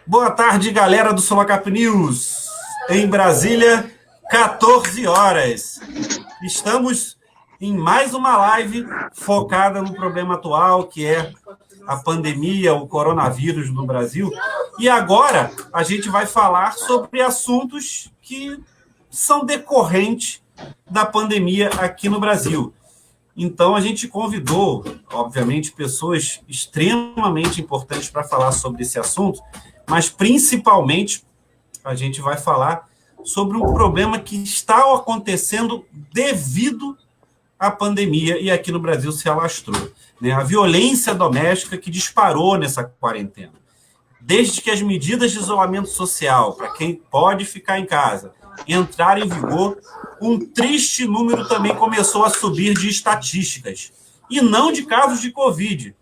Boa tarde, galera do Sulacap News. Em Brasília, 14 horas. Estamos em mais uma live focada no problema atual, que é a pandemia, o coronavírus no Brasil. E agora a gente vai falar sobre assuntos que são decorrentes da pandemia aqui no Brasil. Então, a gente convidou, obviamente, pessoas extremamente importantes para falar sobre esse assunto, mas, principalmente, a gente vai falar sobre um problema que está acontecendo devido à pandemia e aqui no Brasil se alastrou, né? A violência doméstica que disparou nessa quarentena. Desde que as medidas de isolamento social, para quem pode ficar em casa, entraram em vigor, um triste número também começou a subir de estatísticas, e não de casos de Covid,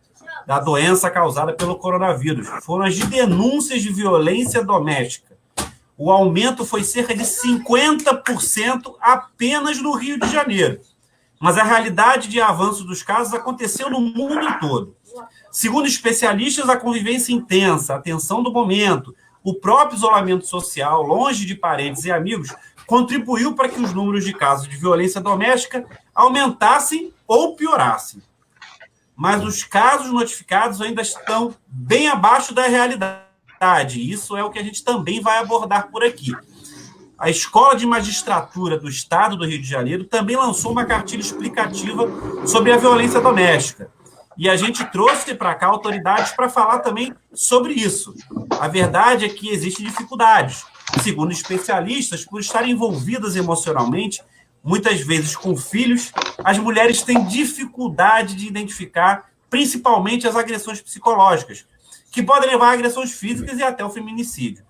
da doença causada pelo coronavírus. Foram as de denúncias de violência doméstica. O aumento foi cerca de 50% apenas no Rio de Janeiro. Mas a realidade de avanço dos casos aconteceu no mundo todo. Segundo especialistas, a convivência intensa, a tensão do momento, o próprio isolamento social, longe de parentes e amigos, contribuiu para que os números de casos de violência doméstica aumentassem ou piorassem. Mas os casos notificados ainda estão bem abaixo da realidade. Isso é o que a gente também vai abordar por aqui. A Escola de Magistratura do Estado do Rio de Janeiro também lançou uma cartilha explicativa sobre a violência doméstica. E a gente trouxe para cá autoridades para falar também sobre isso. A verdade é que existem dificuldades. Segundo especialistas, por estarem envolvidas emocionalmente, muitas vezes com filhos, as mulheres têm dificuldade de identificar, principalmente as agressões psicológicas, que podem levar a agressões físicas e até o feminicídio.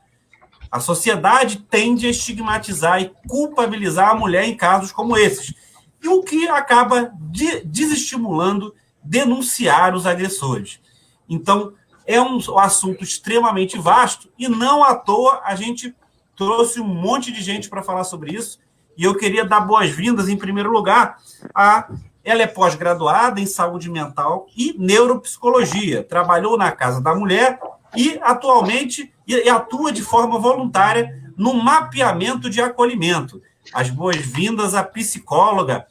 A sociedade tende a estigmatizar e culpabilizar a mulher em casos como esses, e o que acaba desestimulando denunciar os agressores. Então, é um assunto extremamente vasto e não à toa a gente trouxe um monte de gente para falar sobre isso, e eu queria dar boas-vindas, em primeiro lugar, ela é pós-graduada em saúde mental e neuropsicologia, trabalhou na Casa da Mulher e atualmente atua de forma voluntária no mapeamento de acolhimento. As boas-vindas à psicóloga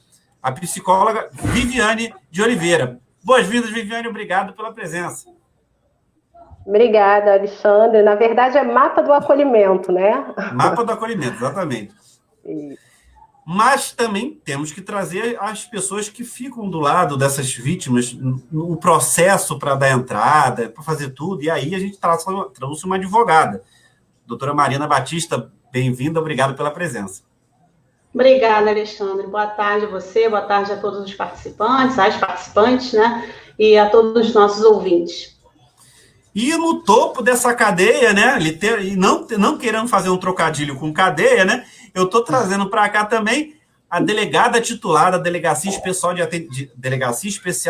Viviane de Oliveira. Boas-vindas, Viviane, obrigado pela presença. Obrigada, Alexandre. Na verdade, é mapa do acolhimento, né? Mapa do acolhimento, exatamente. Mas também temos que trazer as pessoas que ficam do lado dessas vítimas no processo para dar entrada, para fazer tudo, e aí a gente trouxe uma advogada. Doutora Marina Batista, bem-vinda, obrigado pela presença. Obrigada, Alexandre. Boa tarde a você, boa tarde a todos os participantes, às participantes, né? E a todos os nossos ouvintes. E no topo dessa cadeia, né? E não querendo fazer um trocadilho com cadeia, né? Eu estou trazendo para cá também a delegada titular da Delegacia Especial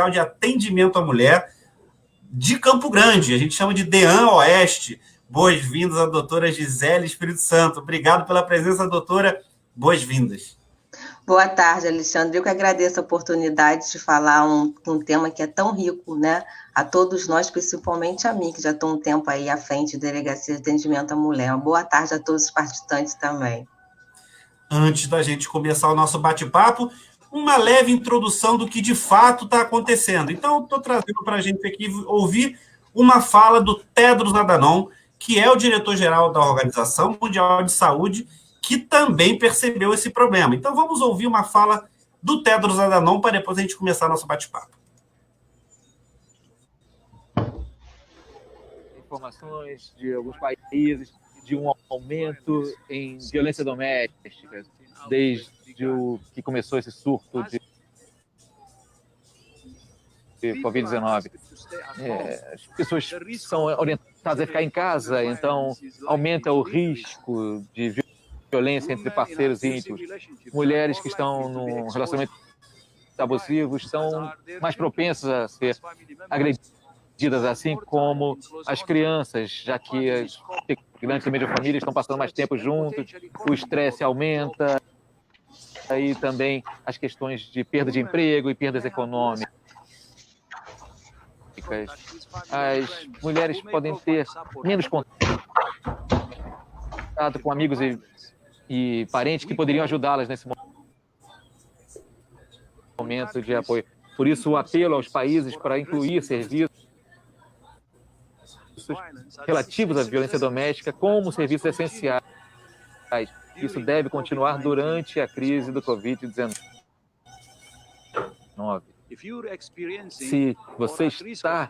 de Atendimento à Mulher de Campo Grande. A gente chama de DEAN Oeste. Boas-vindas à doutora Gisele Espírito Santo. Obrigado pela presença, doutora. Boas-vindas. Boa tarde, Alexandre. Eu que agradeço a oportunidade de falar um tema que é tão rico, né? A todos nós, principalmente a mim, que já estou um tempo aí à frente da Delegacia de Atendimento à Mulher. Uma boa tarde a todos os participantes também. Antes da gente começar o nosso bate-papo, uma leve introdução do que de fato está acontecendo. Então, estou trazendo para a gente aqui ouvir uma fala do Tedros Adhanom, que é o diretor-geral da Organização Mundial de Saúde, que também percebeu esse problema. Então, vamos ouvir uma fala do Tedros Adhanom para depois a gente começar nosso bate-papo. Informações de alguns países de um aumento em violência doméstica, desde o que começou esse surto de Covid-19. As pessoas são orientadas a ficar em casa, então aumenta o risco de violência entre parceiros íntimos. Mulheres que estão num relacionamento abusivo são mais propensas a ser agredidas, assim como as crianças, já que as integrantes da mesma família estão passando mais tempo juntos, o estresse aumenta, aí também as questões de perda de emprego e perdas econômicas. domésticas, as mulheres podem ter menos contato com amigos e parentes que poderiam ajudá-las nesse momento de apoio. Por isso, o apelo aos países para incluir serviços relativos à violência doméstica como serviços essenciais. Isso deve continuar durante a crise do Covid-19. Se você está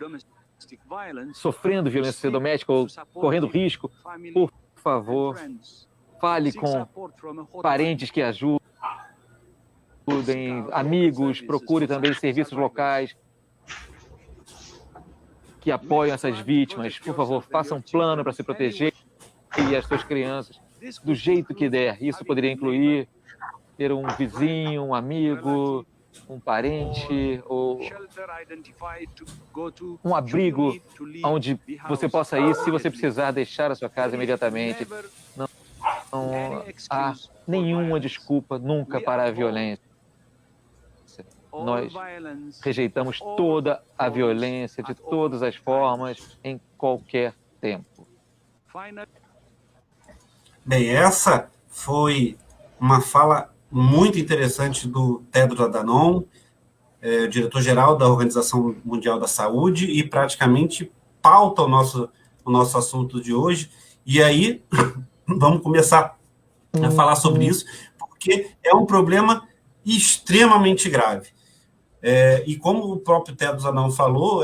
sofrendo violência doméstica ou correndo risco, por favor, fale com parentes que ajudem, amigos, procure também serviços locais que apoiam essas vítimas. Por favor, faça um plano para se proteger e as suas crianças do jeito que der. Isso poderia incluir ter um vizinho, um amigo, um parente ou um abrigo onde você possa ir se você precisar deixar a sua casa imediatamente. Não há nenhuma desculpa nunca para a violência. Nós rejeitamos toda a violência de todas as formas, em qualquer tempo. Bem, essa foi uma fala muito interessante do Tedros Adhanom, diretor-geral da Organização Mundial da Saúde, e praticamente pauta o nosso assunto de hoje. E aí, vamos começar a falar sobre isso, porque é um problema extremamente grave. E como o próprio Tedros Adhanom falou,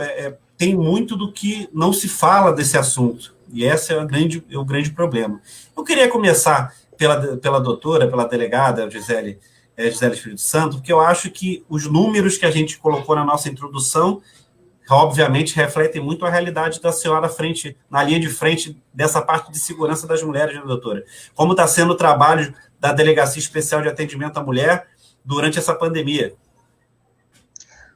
tem muito do que não se fala desse assunto, e esse é o grande problema. Eu queria começar pela doutora, pela delegada Gisele Espírito Santo, porque eu acho que os números que a gente colocou na nossa introdução, obviamente, refletem muito a realidade da senhora na linha de frente dessa parte de segurança das mulheres, né, doutora? Como está sendo o trabalho da Delegacia Especial de Atendimento à Mulher durante essa pandemia?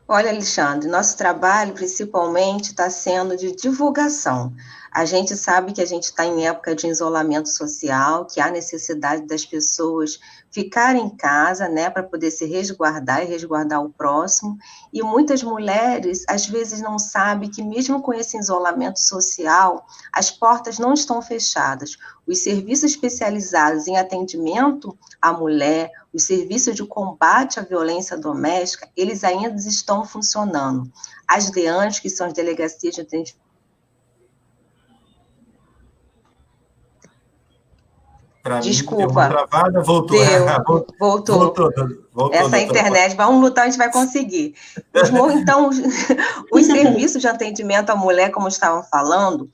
Olha, Alexandre, nosso trabalho principalmente está sendo de divulgação. A gente sabe que a gente está em época de isolamento social, que há necessidade das pessoas ficarem em casa, né, para poder se resguardar e resguardar o próximo. E muitas mulheres, às vezes, não sabem que mesmo com esse isolamento social, as portas não estão fechadas. Os serviços especializados em atendimento à mulher, os serviços de combate à violência doméstica, eles ainda estão funcionando. As DEANs, que são as Delegacias de Atendimento. Desculpa. Travada, voltou. Voltou. Essa internet, vamos lutar, a gente vai conseguir. Então, os serviços de atendimento à mulher, como estavam falando,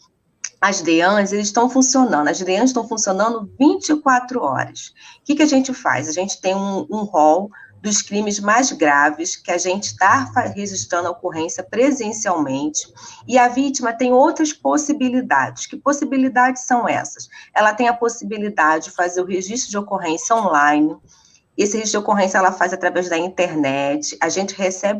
as DEANs, eles estão funcionando. As DEANs estão funcionando 24 horas. O que a gente faz? A gente tem um rol dos crimes mais graves, que a gente está registrando a ocorrência presencialmente, e a vítima tem outras possibilidades. Que possibilidades são essas? Ela tem a possibilidade de fazer o registro de ocorrência online. Esse registro de ocorrência ela faz através da internet, a gente recebe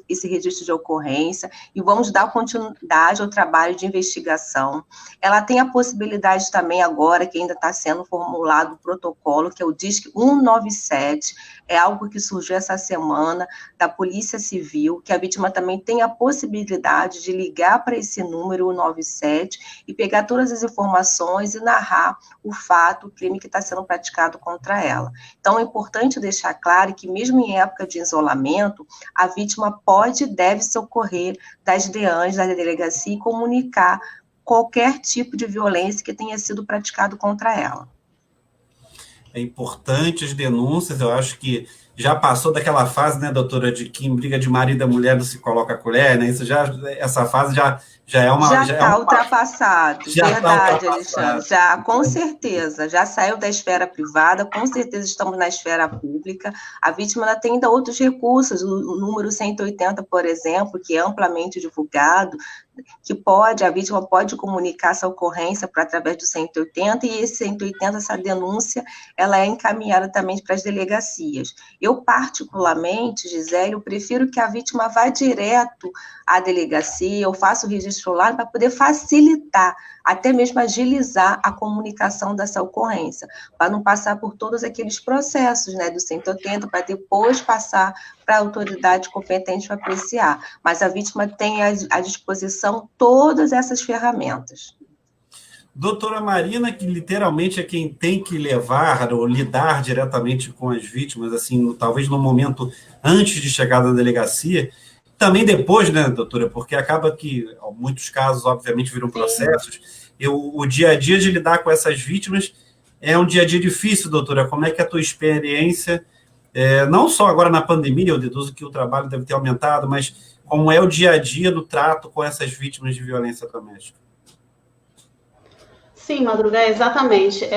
esse registro de ocorrência e vamos dar continuidade ao trabalho de investigação. Ela tem a possibilidade também agora, que ainda está sendo formulado o protocolo, que é o DISC 197, é algo que surgiu essa semana, da Polícia Civil, que a vítima também tem a possibilidade de ligar para esse número 197 e pegar todas as informações e narrar o fato, o crime que está sendo praticado contra ela. Então, é importante deixar claro que, mesmo em época de isolamento, a vítima pode e deve socorrer das DEANs, da delegacia, e comunicar qualquer tipo de violência que tenha sido praticado contra ela. É importante as denúncias, eu acho que já passou daquela fase, né, doutora, de que em briga de marido a mulher não se coloca a colher, né? Essa fase já é uma... Já está ultrapassado, verdade, Alexandre. Já, com certeza, já saiu da esfera privada, com certeza estamos na esfera pública. A vítima ainda tem ainda outros recursos, o número 180, por exemplo, que é amplamente divulgado, que a vítima pode comunicar essa ocorrência através do 180, e esse 180, essa denúncia, ela é encaminhada também para as delegacias. Eu, particularmente, Gisele, eu prefiro que a vítima vá direto à delegacia, eu faço o registro lá para poder facilitar, até mesmo agilizar a comunicação dessa ocorrência, para não passar por todos aqueles processos, né, do 180, para depois passar para a autoridade competente apreciar. Mas a vítima tem à disposição todas essas ferramentas. Doutora Marina, que literalmente é quem tem que levar ou lidar diretamente com as vítimas, assim, talvez no momento antes de chegar na delegacia, também depois, né, doutora, porque acaba que muitos casos, obviamente, viram processos. O dia a dia de lidar com essas vítimas é um dia a dia difícil, doutora. Como é que é a tua experiência, não só agora na pandemia, eu deduzo que o trabalho deve ter aumentado, mas como é o dia a dia do trato com essas vítimas de violência doméstica? Sim, Madruga, exatamente.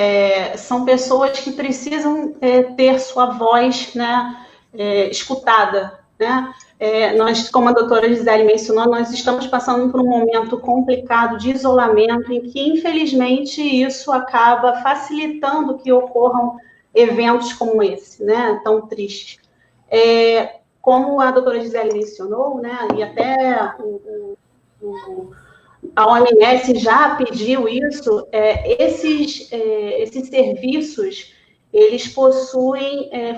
São pessoas que precisam ter sua voz, né, escutada, né? Nós, como a doutora Gisele mencionou, nós estamos passando por um momento complicado de isolamento, em que, infelizmente, isso acaba facilitando que ocorram eventos como esse, né, tão tristes. Como a doutora Gisele mencionou, né, e até a OMS já pediu isso, esses serviços, eles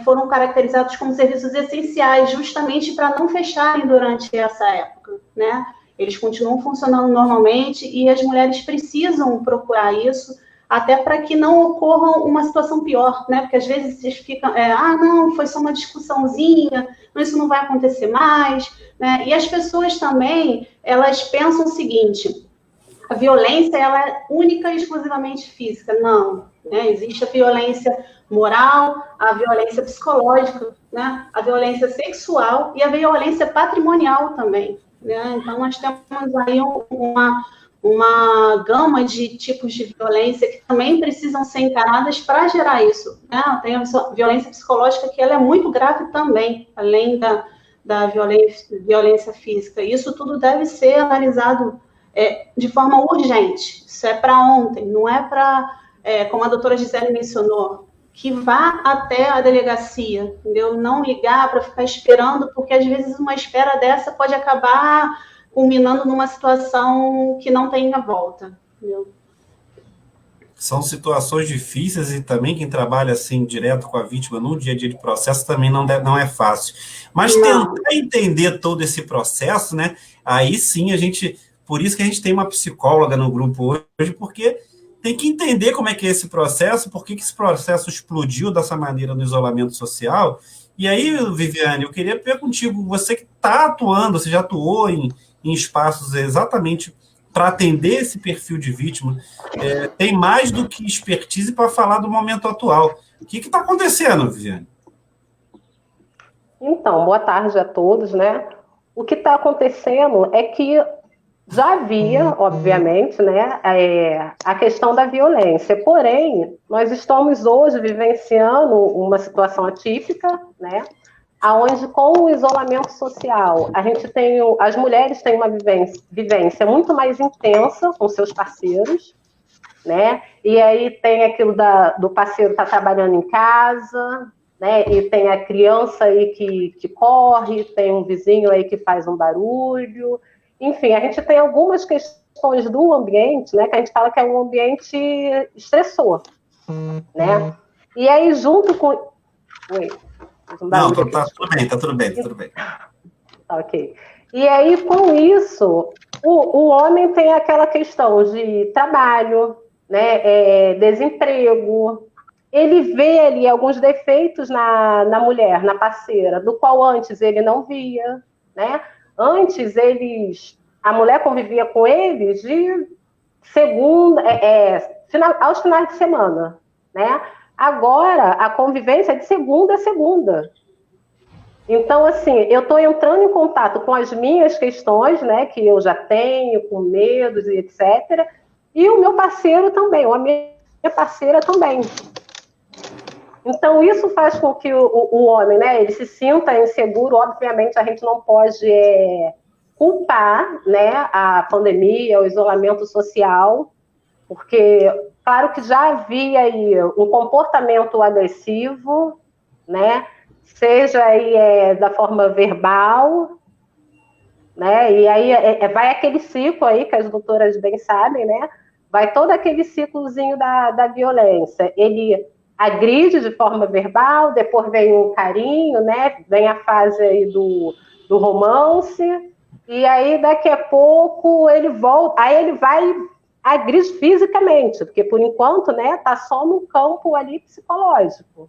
foram caracterizados como serviços essenciais, justamente para não fecharem durante essa época, né? Eles continuam funcionando normalmente e as mulheres precisam procurar isso, até para que não ocorra uma situação pior, né? Porque às vezes vocês ficam, não, foi só uma discussãozinha, isso não vai acontecer mais, né? E as pessoas também, elas pensam o seguinte: a violência, ela é única e exclusivamente física. Não, né? Existe a violência moral, a violência psicológica, né? A violência sexual e a violência patrimonial também, né? Então, nós temos aí uma gama de tipos de violência que também precisam ser encaradas para gerar isso, né? Tem a violência psicológica, que ela é muito grave também, além da violência física. Isso tudo deve ser analisado de forma urgente. Isso é para ontem, não é para, como a doutora Gisele mencionou, que vá até a delegacia, entendeu? Não ligar para ficar esperando, porque às vezes uma espera dessa pode acabar culminando numa situação que não tem a volta, entendeu? São situações difíceis e também quem trabalha assim direto com a vítima no dia a dia de processo também não é fácil. Mas tentar entender todo esse processo, né? Aí sim por isso que a gente tem uma psicóloga no grupo hoje, porque tem que entender como é que é esse processo, por que esse processo explodiu dessa maneira no isolamento social. E aí, Viviane, eu queria ver contigo, você que está atuando, você já atuou em espaços exatamente para atender esse perfil de vítima, tem mais do que expertise para falar do momento atual. O que está acontecendo, Viviane? Então, boa tarde a todos, né? O que está acontecendo é que já havia, obviamente, né, a questão da violência, porém, nós estamos hoje vivenciando uma situação atípica, né, onde com o isolamento social, as mulheres têm uma vivência muito mais intensa com seus parceiros, né, e aí tem aquilo do parceiro estar trabalhando em casa, né, e tem a criança aí que corre, tem um vizinho aí que faz um barulho. Enfim, a gente tem algumas questões do ambiente, né, que a gente fala que é um ambiente estressor, né? E aí, junto com... Oi, não, tá tudo bem. Ok. E aí, com isso, o homem tem aquela questão de trabalho, né, desemprego. Ele vê ali alguns defeitos na mulher, na parceira, do qual antes ele não via, né? Antes, a mulher convivia com eles de segunda, aos finais de semana, né? Agora, a convivência é de segunda a segunda. Então, assim, eu estou entrando em contato com as minhas questões, né, que eu já tenho, com medos e etc., e o meu parceiro também, ou a minha parceira também. Então, isso faz com que o homem, né, ele se sinta inseguro. Obviamente, a gente não pode culpar, né, a pandemia, o isolamento social, porque, claro que já havia aí um comportamento agressivo, né, seja aí da forma verbal, né, e aí vai aquele ciclo aí, que as doutoras bem sabem, né, vai todo aquele ciclozinho da violência. Ele agride de forma verbal, depois vem o carinho, né? Vem a fase aí do romance, e aí daqui a pouco ele volta, aí ele vai agride fisicamente, porque por enquanto, né, tá só no campo ali psicológico.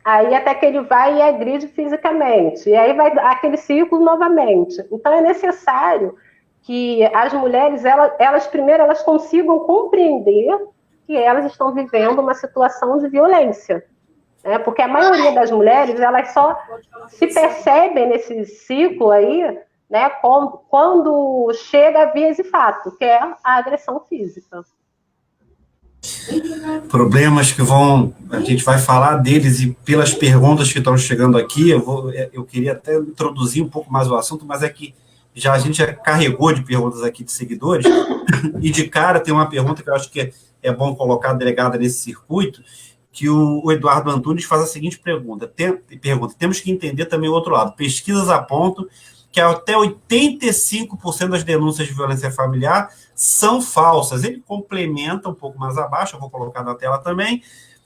Aí até que ele vai e agride fisicamente, e aí vai aquele ciclo novamente. Então é necessário que as mulheres, elas primeiro, elas consigam compreender que elas estão vivendo uma situação de violência, né? Porque a maioria das mulheres, elas só se percebem nesse ciclo aí, né, quando chega a vias e fato, que é a agressão física. Problemas que a gente vai falar deles, e pelas perguntas que estão chegando aqui, eu queria até introduzir um pouco mais o assunto, mas é que a gente já carregou de perguntas aqui de seguidores, e de cara tem uma pergunta que eu acho que é bom colocar a delegada nesse circuito, que o Eduardo Antunes faz a seguinte pergunta, temos que entender também o outro lado. Pesquisas apontam que até 85% das denúncias de violência familiar são falsas. Ele complementa um pouco mais abaixo, eu vou colocar na tela também.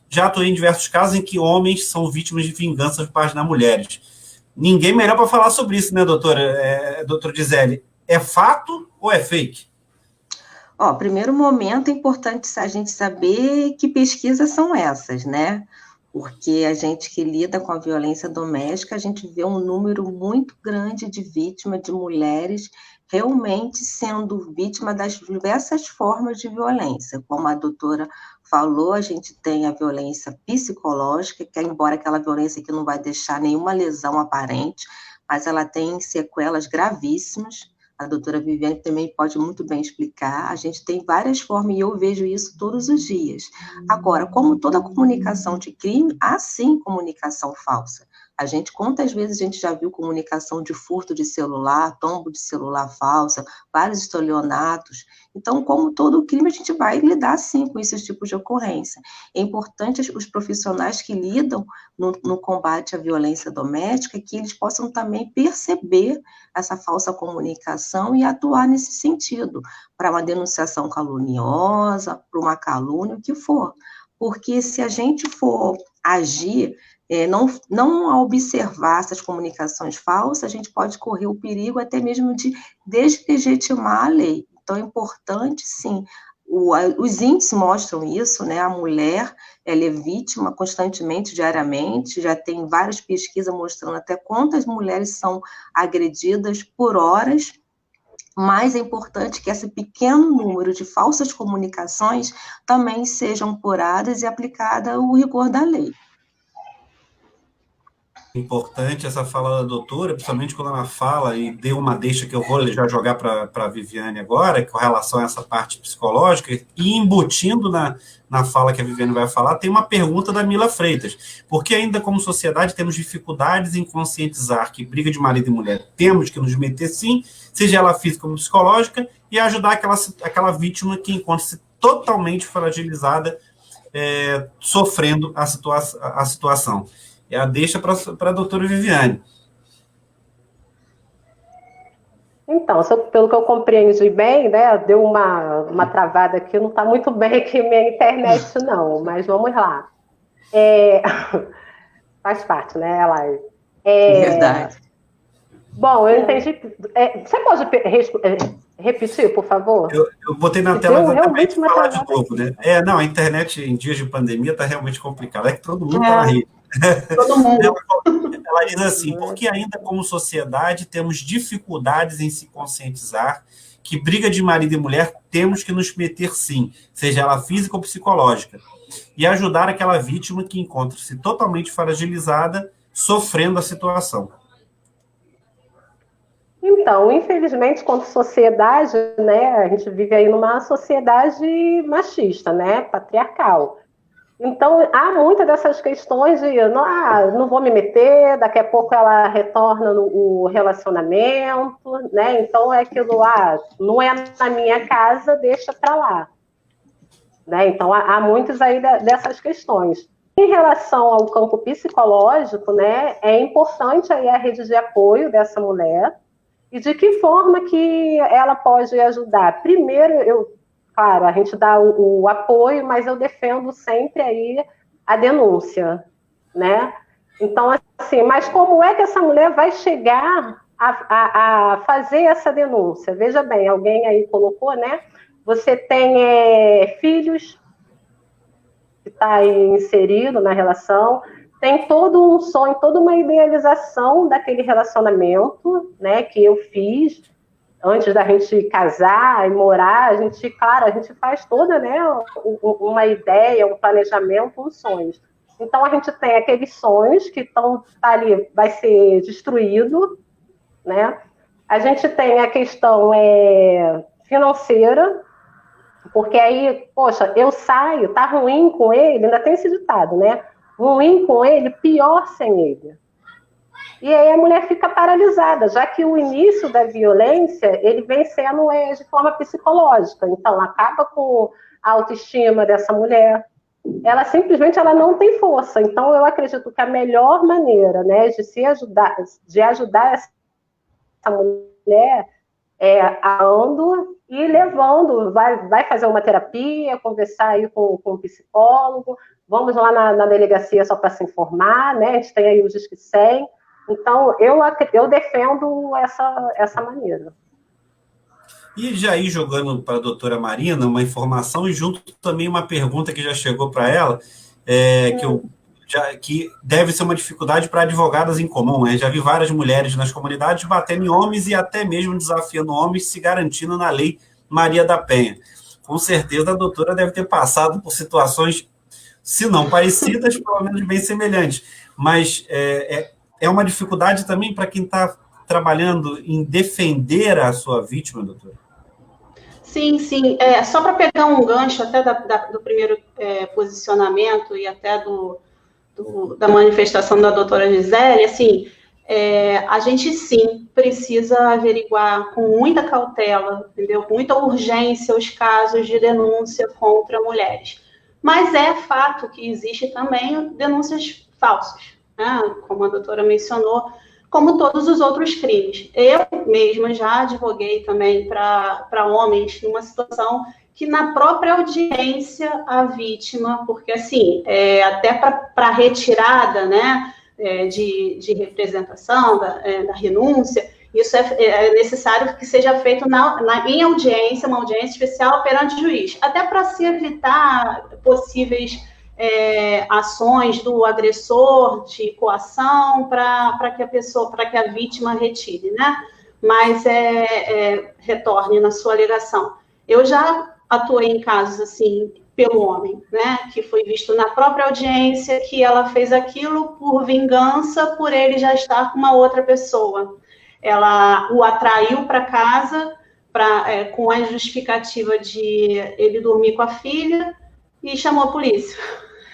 Já atuei em diversos casos em que homens são vítimas de vingança de página mulheres. Ninguém melhor para falar sobre isso, né, doutora? Doutora Gisele, é fato ou é fake? Primeiro momento é importante a gente saber que pesquisas são essas, né? Porque a gente que lida com a violência doméstica, a gente vê um número muito grande de vítimas, de mulheres realmente sendo vítima das diversas formas de violência. Como a doutora falou, a gente tem a violência psicológica, que embora aquela violência que não vai deixar nenhuma lesão aparente, mas ela tem sequelas gravíssimas. A doutora Viviane também pode muito bem explicar. A gente tem várias formas e eu vejo isso todos os dias. Agora, como toda comunicação de crime, há sim comunicação falsa. Quantas vezes a gente já viu comunicação de furto de celular, tombo de celular falsa, vários estelionatos. Então, como todo crime, a gente vai lidar sim com esses tipos de ocorrência. É importante os profissionais que lidam no combate à violência doméstica, que eles possam também perceber essa falsa comunicação e atuar nesse sentido, para uma denunciação caluniosa, para uma calúnia, o que for. Porque se a gente for agir, não observar essas comunicações falsas, a gente pode correr o perigo até mesmo de deslegitimar a lei. Então, é importante, sim, os índices mostram isso, né? A mulher, ela é vítima constantemente, diariamente, já tem várias pesquisas mostrando até quantas mulheres são agredidas por horas, mas é importante que esse pequeno número de falsas comunicações também sejam apuradas e aplicada o rigor da lei. Importante essa fala da doutora, principalmente quando ela fala, e deu uma deixa que eu vou já jogar para a Viviane agora, com relação a essa parte psicológica, e embutindo na fala que a Viviane vai falar, tem uma pergunta da Mila Freitas. Por que ainda como sociedade temos dificuldades em conscientizar que briga de marido e mulher temos que nos meter sim, seja ela física ou psicológica, e ajudar aquela vítima que encontra-se totalmente fragilizada, sofrendo a situação. Deixa para a doutora Viviane. Então, pelo que eu compreendi bem, né, deu uma travada aqui, não está muito bem aqui minha internet, não, mas vamos lá. Faz parte, né, a live. Verdade. Bom, eu entendi. Você pode repetir, por favor? Eu botei na tela exatamente para falar de novo, né? Não, a internet em dias de pandemia está realmente complicada. É que todo mundo está na rede. Todo mundo. Ela diz assim, porque ainda como sociedade temos dificuldades em se conscientizar que briga de marido e mulher temos que nos meter sim, seja ela física ou psicológica, e ajudar aquela vítima que encontra-se totalmente fragilizada, sofrendo a situação. Então, infelizmente, quanto sociedade, né, a gente vive aí numa sociedade machista, né, patriarcal. Então, há muitas dessas questões de não vou me meter, daqui a pouco ela retorna no relacionamento, né? Então, é aquilo, não é na minha casa, deixa para lá. Né? Então, há muitas aí dessas questões. Em relação ao campo psicológico, né, é importante aí a rede de apoio dessa mulher e de que forma que ela pode ajudar. Primeiro, claro, a gente dá o apoio, mas eu defendo sempre aí a denúncia, né? Então, assim, mas como é que essa mulher vai chegar a fazer essa denúncia? Veja bem, alguém aí colocou, né? Você tem filhos que está inserido na relação, tem todo um sonho, toda uma idealização daquele relacionamento, né, que eu fiz antes da gente casar e morar. A gente faz toda, né, uma ideia, um planejamento, uns sonhos. Então a gente tem aqueles sonhos que estão ali, vai ser destruído, né? A gente tem a questão financeira, porque aí, poxa, eu saio, tá ruim com ele, ainda tem esse ditado, né? Ruim com ele, pior sem ele. E aí a mulher fica paralisada, já que o início da violência, ele vem sendo de forma psicológica. Então, acaba com a autoestima dessa mulher. Ela simplesmente não tem força. Então, eu acredito que a melhor maneira, né, de ajudar essa mulher ando e levando, vai fazer uma terapia, conversar aí com um psicólogo, vamos lá na delegacia só para se informar, né? A gente tem aí o Disque 100. Então, eu defendo essa maneira. E já ir jogando para a doutora Marina uma informação e junto também uma pergunta que já chegou para ela, que deve ser uma dificuldade para advogadas em comum, né? Já vi várias mulheres nas comunidades batendo em homens e até mesmo desafiando homens, se garantindo na lei Maria da Penha. Com certeza a doutora deve ter passado por situações, se não parecidas, pelo menos bem semelhantes. Mas é uma dificuldade também para quem está trabalhando em defender a sua vítima, doutora? Sim, sim. Só para pegar um gancho até do primeiro posicionamento e até da manifestação da doutora Gisele, assim, a gente sim precisa averiguar com muita cautela, entendeu? Com muita urgência os casos de denúncia contra mulheres. Mas é fato que existe também denúncias falsas, né? Como a doutora mencionou, como todos os outros crimes. Eu mesma já advoguei também para homens numa situação que na própria audiência a vítima, porque assim, até para retirada, né, de representação, da renúncia, isso é necessário que seja feito em audiência, uma audiência especial perante o juiz, até para se evitar possíveis ações do agressor de coação para que a vítima retire, né? Mas retorne na sua alegação. Eu já atuei em casos assim pelo homem, né? Que foi visto na própria audiência que ela fez aquilo por vingança, por ele já estar com uma outra pessoa. Ela o atraiu para casa com a justificativa de ele dormir com a filha e chamou a polícia.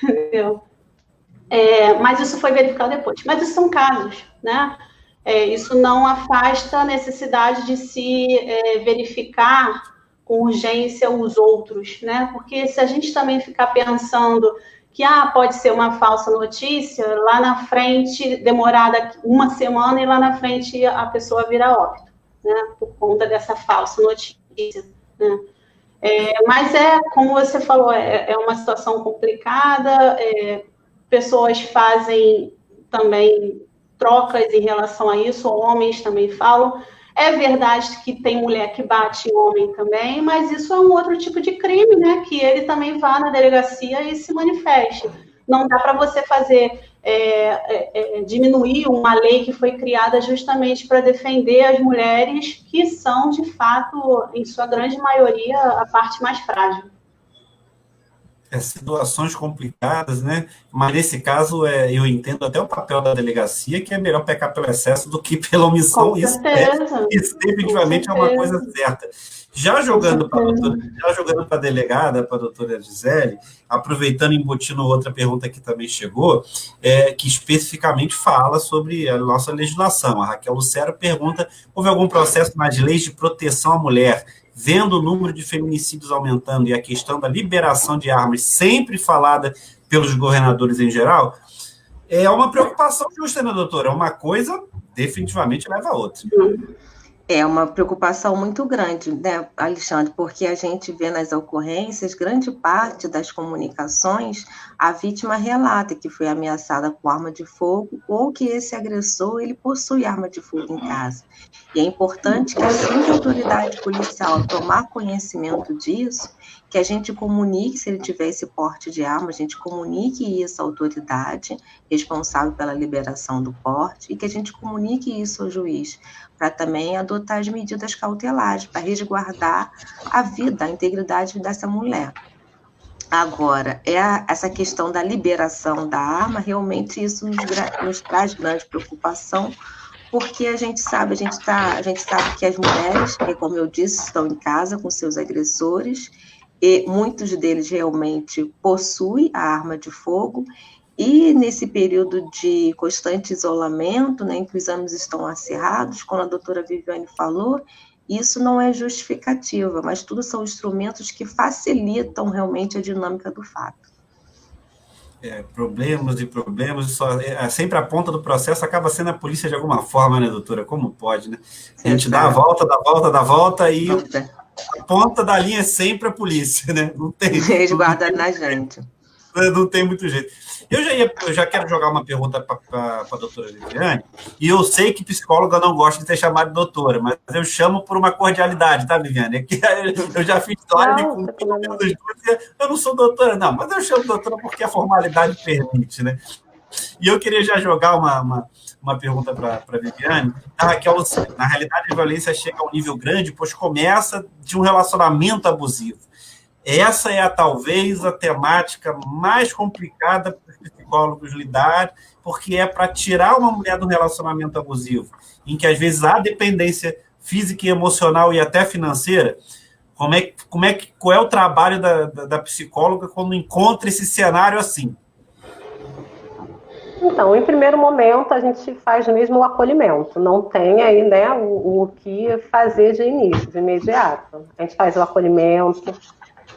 Entendeu? Mas isso foi verificado depois. Mas isso são casos, né? Isso não afasta a necessidade de se verificar com urgência os outros, né? Porque se a gente também ficar pensando que pode ser uma falsa notícia, lá na frente, demorada uma semana, e lá na frente a pessoa vira óbito, né? Por conta dessa falsa notícia, né? Mas como você falou, é uma situação complicada, pessoas fazem também trocas em relação a isso, homens também falam. É verdade que tem mulher que bate em homem também, mas isso é um outro tipo de crime, né? Que ele também vá na delegacia e se manifeste. Não dá para você diminuir uma lei que foi criada justamente para defender as mulheres, que são, de fato, em sua grande maioria, a parte mais frágil. Situações complicadas, né? Mas nesse caso, eu entendo até o papel da delegacia, que é melhor pecar pelo excesso do que pela omissão. Isso definitivamente é uma coisa certa. Já jogando para a delegada, para a doutora Gisele, aproveitando e embutindo outra pergunta que também chegou, que especificamente fala sobre a nossa legislação. A Raquel Lucero pergunta: houve algum processo nas leis de proteção à mulher, vendo o número de feminicídios aumentando e a questão da liberação de armas sempre falada pelos governadores em geral? É uma preocupação justa, né, doutora? Uma coisa definitivamente leva a outra. É uma preocupação muito grande, né, Alexandre, porque a gente vê nas ocorrências, grande parte das comunicações, a vítima relata que foi ameaçada com arma de fogo ou que esse agressor, ele possui arma de fogo em casa. E é importante que, assim que a autoridade policial tomar conhecimento disso, que a gente comunique, se ele tiver esse porte de arma, a gente comunique isso à autoridade responsável pela liberação do porte e que a gente comunique isso ao juiz, para também adotar as medidas cautelares, para resguardar a vida, a integridade dessa mulher. Agora, essa questão da liberação da arma, realmente isso nos traz grande preocupação, porque a gente sabe que as mulheres, como eu disse, estão em casa com seus agressores, e muitos deles realmente possuem a arma de fogo, e nesse período de constante isolamento, né, em que os exames estão acirrados, como a doutora Viviane falou, isso não é justificativa, mas tudo são instrumentos que facilitam realmente a dinâmica do fato. Problemas e problemas, sempre a ponta do processo acaba sendo a polícia de alguma forma, né, doutora? Como pode, né? A gente dá a volta, e a ponta da linha é sempre a polícia, né? Não tem... Resguardado na gente. Não tem muito jeito. Eu já quero jogar uma pergunta para a doutora Viviane, e eu sei que psicóloga não gosta de ser chamada de doutora, mas eu chamo por uma cordialidade, tá, Viviane? É que eu já fiz história eu não sou doutora, não, mas eu chamo doutora porque a formalidade permite, né? E eu queria já jogar uma pergunta para a Viviane. A Raquel, na realidade, a violência chega a um nível grande, pois começa de um relacionamento abusivo. Essa é talvez a temática mais complicada para os psicólogos lidar, porque é para tirar uma mulher do relacionamento abusivo, em que às vezes há dependência física e emocional e até financeira. Qual é o trabalho da psicóloga quando encontra esse cenário assim? Então, em primeiro momento, a gente faz mesmo o acolhimento. Não tem aí, né, o que fazer de início, de imediato. A gente faz o acolhimento.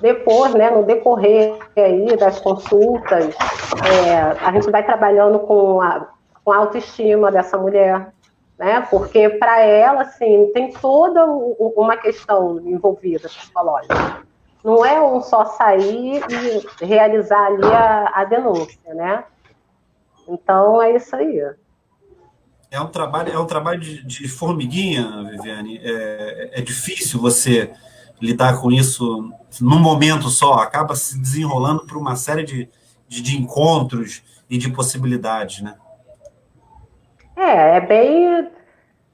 Depois, né, no decorrer aí das consultas, a gente vai trabalhando com a autoestima dessa mulher, né, porque para ela, assim, tem toda uma questão envolvida psicológica. Não é só sair e realizar ali a denúncia, né? Então, é isso aí. É um trabalho de formiguinha, Viviane. É difícil você lidar com isso num momento só, acaba se desenrolando por uma série de encontros e de possibilidades, né? É bem...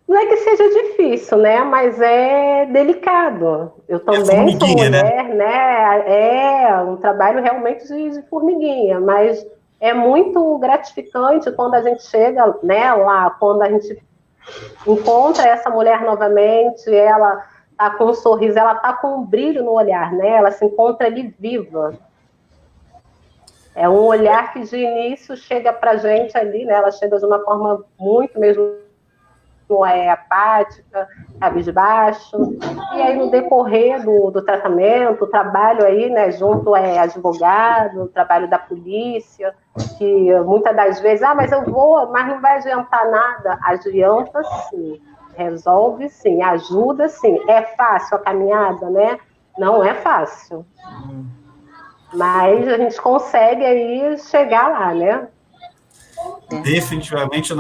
Não é que seja difícil, né? Mas é delicado. Eu também sou mulher, né? É um trabalho realmente de formiguinha, mas é muito gratificante quando a gente chega, né, lá, quando a gente encontra essa mulher novamente, ela tá com um sorriso, ela tá com um brilho no olhar, né? Ela se encontra ali viva. É um olhar que de início chega pra gente ali, né? Ela chega de uma forma muito mesmo apática, cabisbaixo, e aí no decorrer do tratamento, o trabalho aí, né, junto advogado, o trabalho da polícia, que muitas das vezes, mas eu vou, mas não vai adiantar nada. Adianta sim, resolve sim, ajuda sim. É fácil a caminhada, né? Não é fácil. Mas a gente consegue aí chegar lá, né? Definitivamente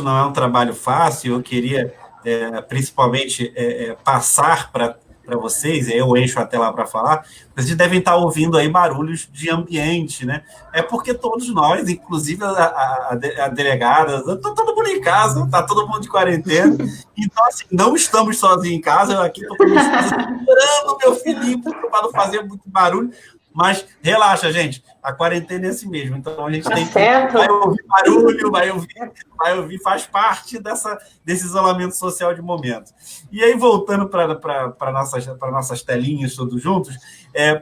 não é um trabalho fácil. Eu queria, principalmente, passar para vocês, eu encho até lá para falar, vocês devem estar ouvindo aí barulhos de ambiente, né? É porque todos nós, inclusive a delegada, todo mundo em casa, está todo mundo de quarentena, então, assim, não estamos sozinhos em casa, eu aqui estou com meu segurando meu filhinho para não fazer muito barulho. Mas relaxa, gente, a quarentena é assim mesmo, então a gente tem que vai ouvir barulho, vai ouvir, faz parte desse isolamento social de momento. E aí, voltando para nossas telinhas todos juntos,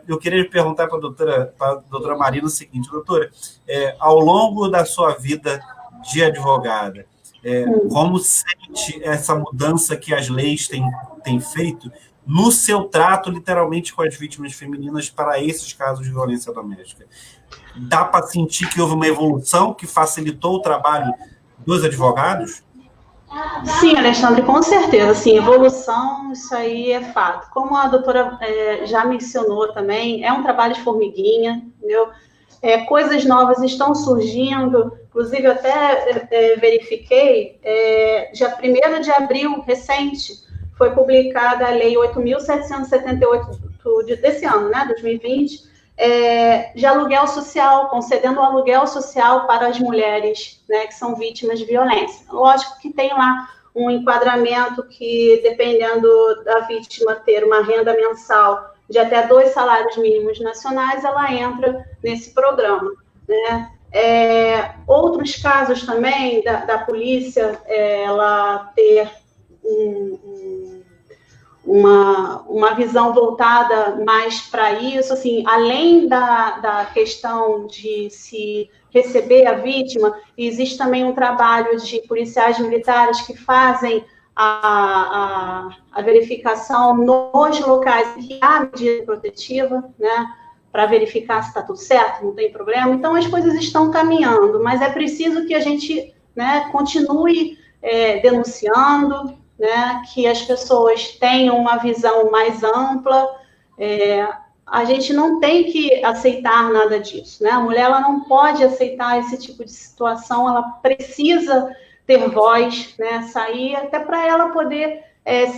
eu queria perguntar para a doutora Marina o seguinte: doutora, ao longo da sua vida de advogada, como sente essa mudança que as leis têm feito no seu trato, literalmente, com as vítimas femininas para esses casos de violência doméstica? Dá para sentir que houve uma evolução que facilitou o trabalho dos advogados? Sim, Alexandre, com certeza. Sim, evolução, isso aí é fato. Como a doutora já mencionou também, é um trabalho de formiguinha, entendeu? Coisas novas estão surgindo, inclusive eu até verifiquei, dia 1º de abril, recente, foi publicada a Lei 8.778 desse ano, né, 2020, de aluguel social, concedendo o aluguel social para as mulheres, né, que são vítimas de violência. Lógico que tem lá um enquadramento que, dependendo da vítima ter uma renda mensal de até 2 salários mínimos nacionais, ela entra nesse programa, né? Outros casos também da polícia, ela ter uma visão voltada mais para isso, assim, além da questão de se receber a vítima, existe também um trabalho de policiais militares que fazem a verificação nos locais que há medida protetiva, né, para verificar se está tudo certo, não tem problema. Então, as coisas estão caminhando, mas é preciso que a gente, né, continue denunciando, né, que as pessoas tenham uma visão mais ampla. A gente não tem que aceitar nada disso, né? A mulher, ela não pode aceitar esse tipo de situação, ela precisa ter voz, né, sair até para ela poder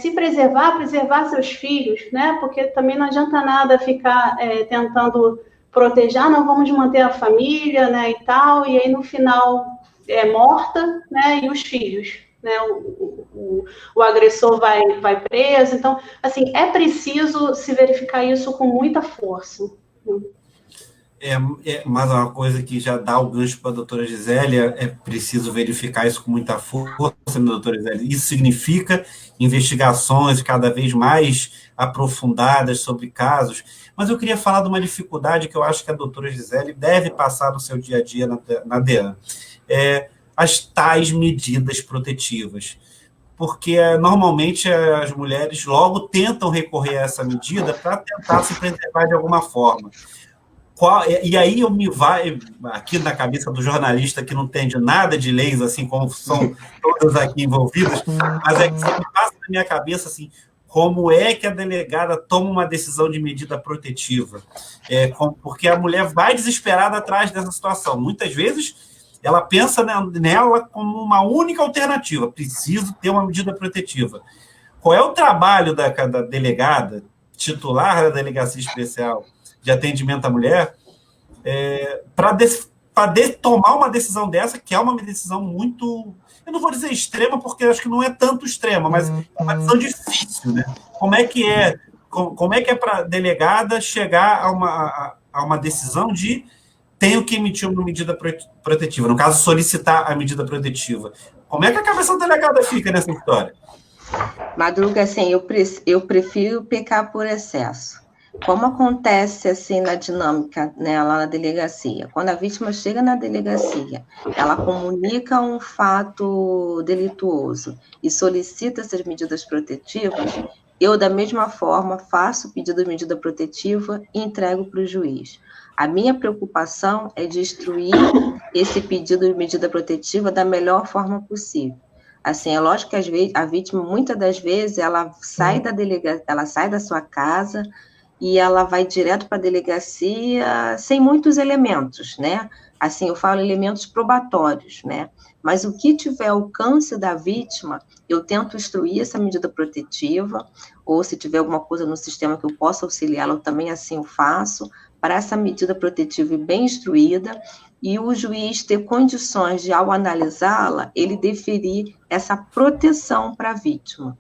se preservar seus filhos, né, porque também não adianta nada ficar tentando proteger, não, vamos manter a família, né, e tal, e aí no final é morta, né, e os filhos, né, o agressor vai preso. Então, assim, é preciso se verificar isso com muita força. Mas uma coisa que já dá o gancho para a doutora Gisélia, é preciso verificar isso com muita força, doutora Gisélia. Isso significa investigações cada vez mais aprofundadas sobre casos, mas eu queria falar de uma dificuldade que eu acho que a doutora Gisélia deve passar no seu dia a dia na DEAN. As tais medidas protetivas, porque normalmente as mulheres logo tentam recorrer a essa medida para tentar se preservar de alguma forma. E aí vai aqui na cabeça do jornalista que não entende nada de leis, assim como são todas aqui envolvidas, mas é que você me passa na minha cabeça assim, como é que a delegada toma uma decisão de medida protetiva? Porque a mulher vai desesperada atrás dessa situação. Muitas vezes ela pensa nela como uma única alternativa, preciso ter uma medida protetiva. Qual é o trabalho da delegada, titular da Delegacia Especial de Atendimento à Mulher, para tomar uma decisão dessa, que é uma decisão muito, eu não vou dizer extrema, porque acho que não é tanto extrema, mas é uma decisão difícil, né? Como é que é para a delegada chegar a uma decisão de tenho que emitir uma medida protetiva, no caso, solicitar a medida protetiva. Como é que a cabeça da delegada fica nessa história? Madruga, assim, eu prefiro pecar por excesso. Como acontece, assim, na dinâmica, né, lá na delegacia? Quando a vítima chega na delegacia, ela comunica um fato delituoso e solicita essas medidas protetivas, eu, da mesma forma, faço o pedido de medida protetiva e entrego para o juiz. A minha preocupação é de instruir esse pedido de medida protetiva da melhor forma possível. Assim, é lógico que às vezes, a vítima, muitas das vezes, ela sai da sua casa e ela vai direto para a delegacia sem muitos elementos, né? Assim, eu falo elementos probatórios, né? Mas o que tiver alcance da vítima, eu tento instruir essa medida protetiva, ou se tiver alguma coisa no sistema que eu possa auxiliá-la, eu também assim o faço, para essa medida protetiva e bem instruída, e o juiz ter condições de, ao analisá-la, ele deferir essa proteção para a vítima.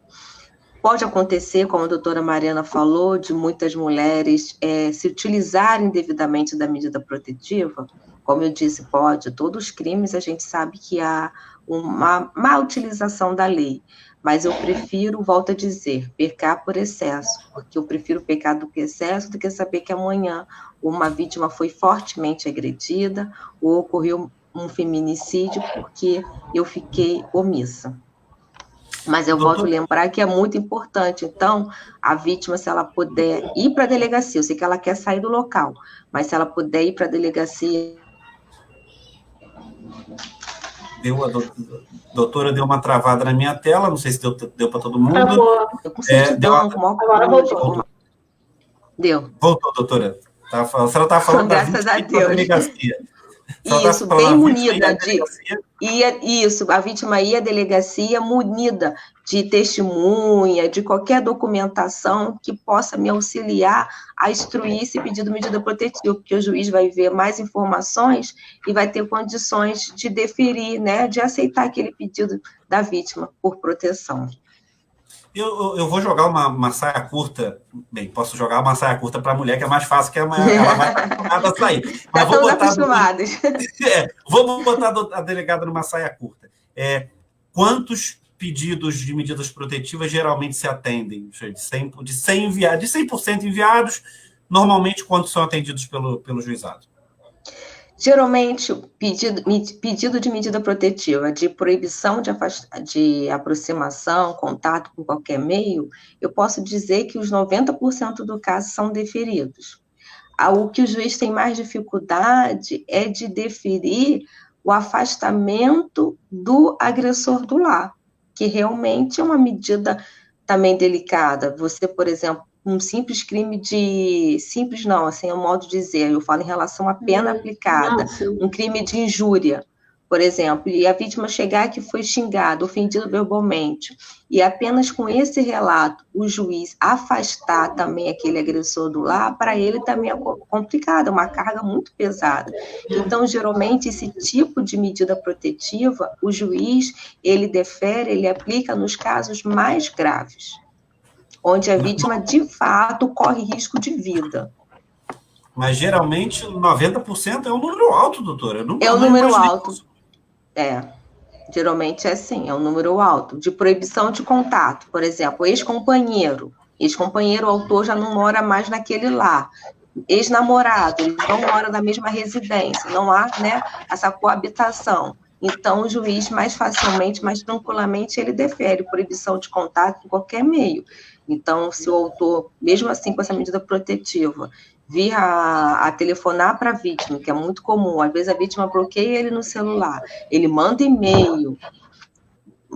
Pode acontecer, como a doutora Mariana falou, de muitas mulheres se utilizarem devidamente da medida protetiva. Como eu disse, pode. Todos os crimes a gente sabe que há uma má utilização da lei. Mas eu prefiro, volto a dizer, pecar por excesso. Porque eu prefiro pecar do que excesso do que saber que amanhã uma vítima foi fortemente agredida ou ocorreu um feminicídio porque eu fiquei omissa. Mas eu volto a lembrar que é muito importante. Então, a vítima, se ela puder ir para a delegacia, eu sei que ela quer sair do local, mas se ela puder ir para a delegacia... doutora deu uma travada na minha tela, não sei se deu para todo mundo. Acabou. Com certidão, Agora voltou. Deu. Voltou, doutora. A senhora estava falando Graças a Deus. delegacia. Isso, bem munida a vítima ia à delegacia munida de testemunha, de qualquer documentação que possa me auxiliar a instruir esse pedido de medida protetiva, porque o juiz vai ver mais informações e vai ter condições de deferir, né, de aceitar aquele pedido da vítima por proteção. Eu vou jogar uma saia curta. Bem, posso jogar uma saia curta para a mulher, que é mais fácil, que ela vai estar acostumada a sair. Mas vou botar acostumados. Vou botar a delegada numa saia curta. Quantos pedidos de medidas protetivas geralmente se atendem? De 100% enviados, normalmente quantos são atendidos pelo juizado? Geralmente, pedido de medida protetiva, de proibição de aproximação, contato com qualquer meio, eu posso dizer que os 90% do caso são deferidos. O que o juiz tem mais dificuldade é de deferir o afastamento do agressor do lar, que realmente é uma medida também delicada. Você, por exemplo, um simples crime simples não, assim é o modo de dizer, eu falo em relação à pena aplicada, um crime de injúria, por exemplo, e a vítima chegar que foi xingada, ofendido verbalmente, e apenas com esse relato o juiz afastar também aquele agressor do lar, para ele também é complicado, é uma carga muito pesada. Então, geralmente, esse tipo de medida protetiva, o juiz, ele defere, ele aplica nos casos mais graves, onde a vítima, de fato, corre risco de vida. Mas, geralmente, 90% é um número alto, doutora. É um número alto. Geralmente é assim, é um número alto. De proibição de contato, por exemplo, ex-companheiro, o autor já não mora mais naquele lar. Ex-namorado, eles não moram na mesma residência, não há, né, essa coabitação. Então, o juiz, mais facilmente, mais tranquilamente, ele defere proibição de contato em qualquer meio. Então, se o autor, mesmo assim, com essa medida protetiva, vir a telefonar para a vítima, que é muito comum, às vezes a vítima bloqueia ele no celular, ele manda e-mail,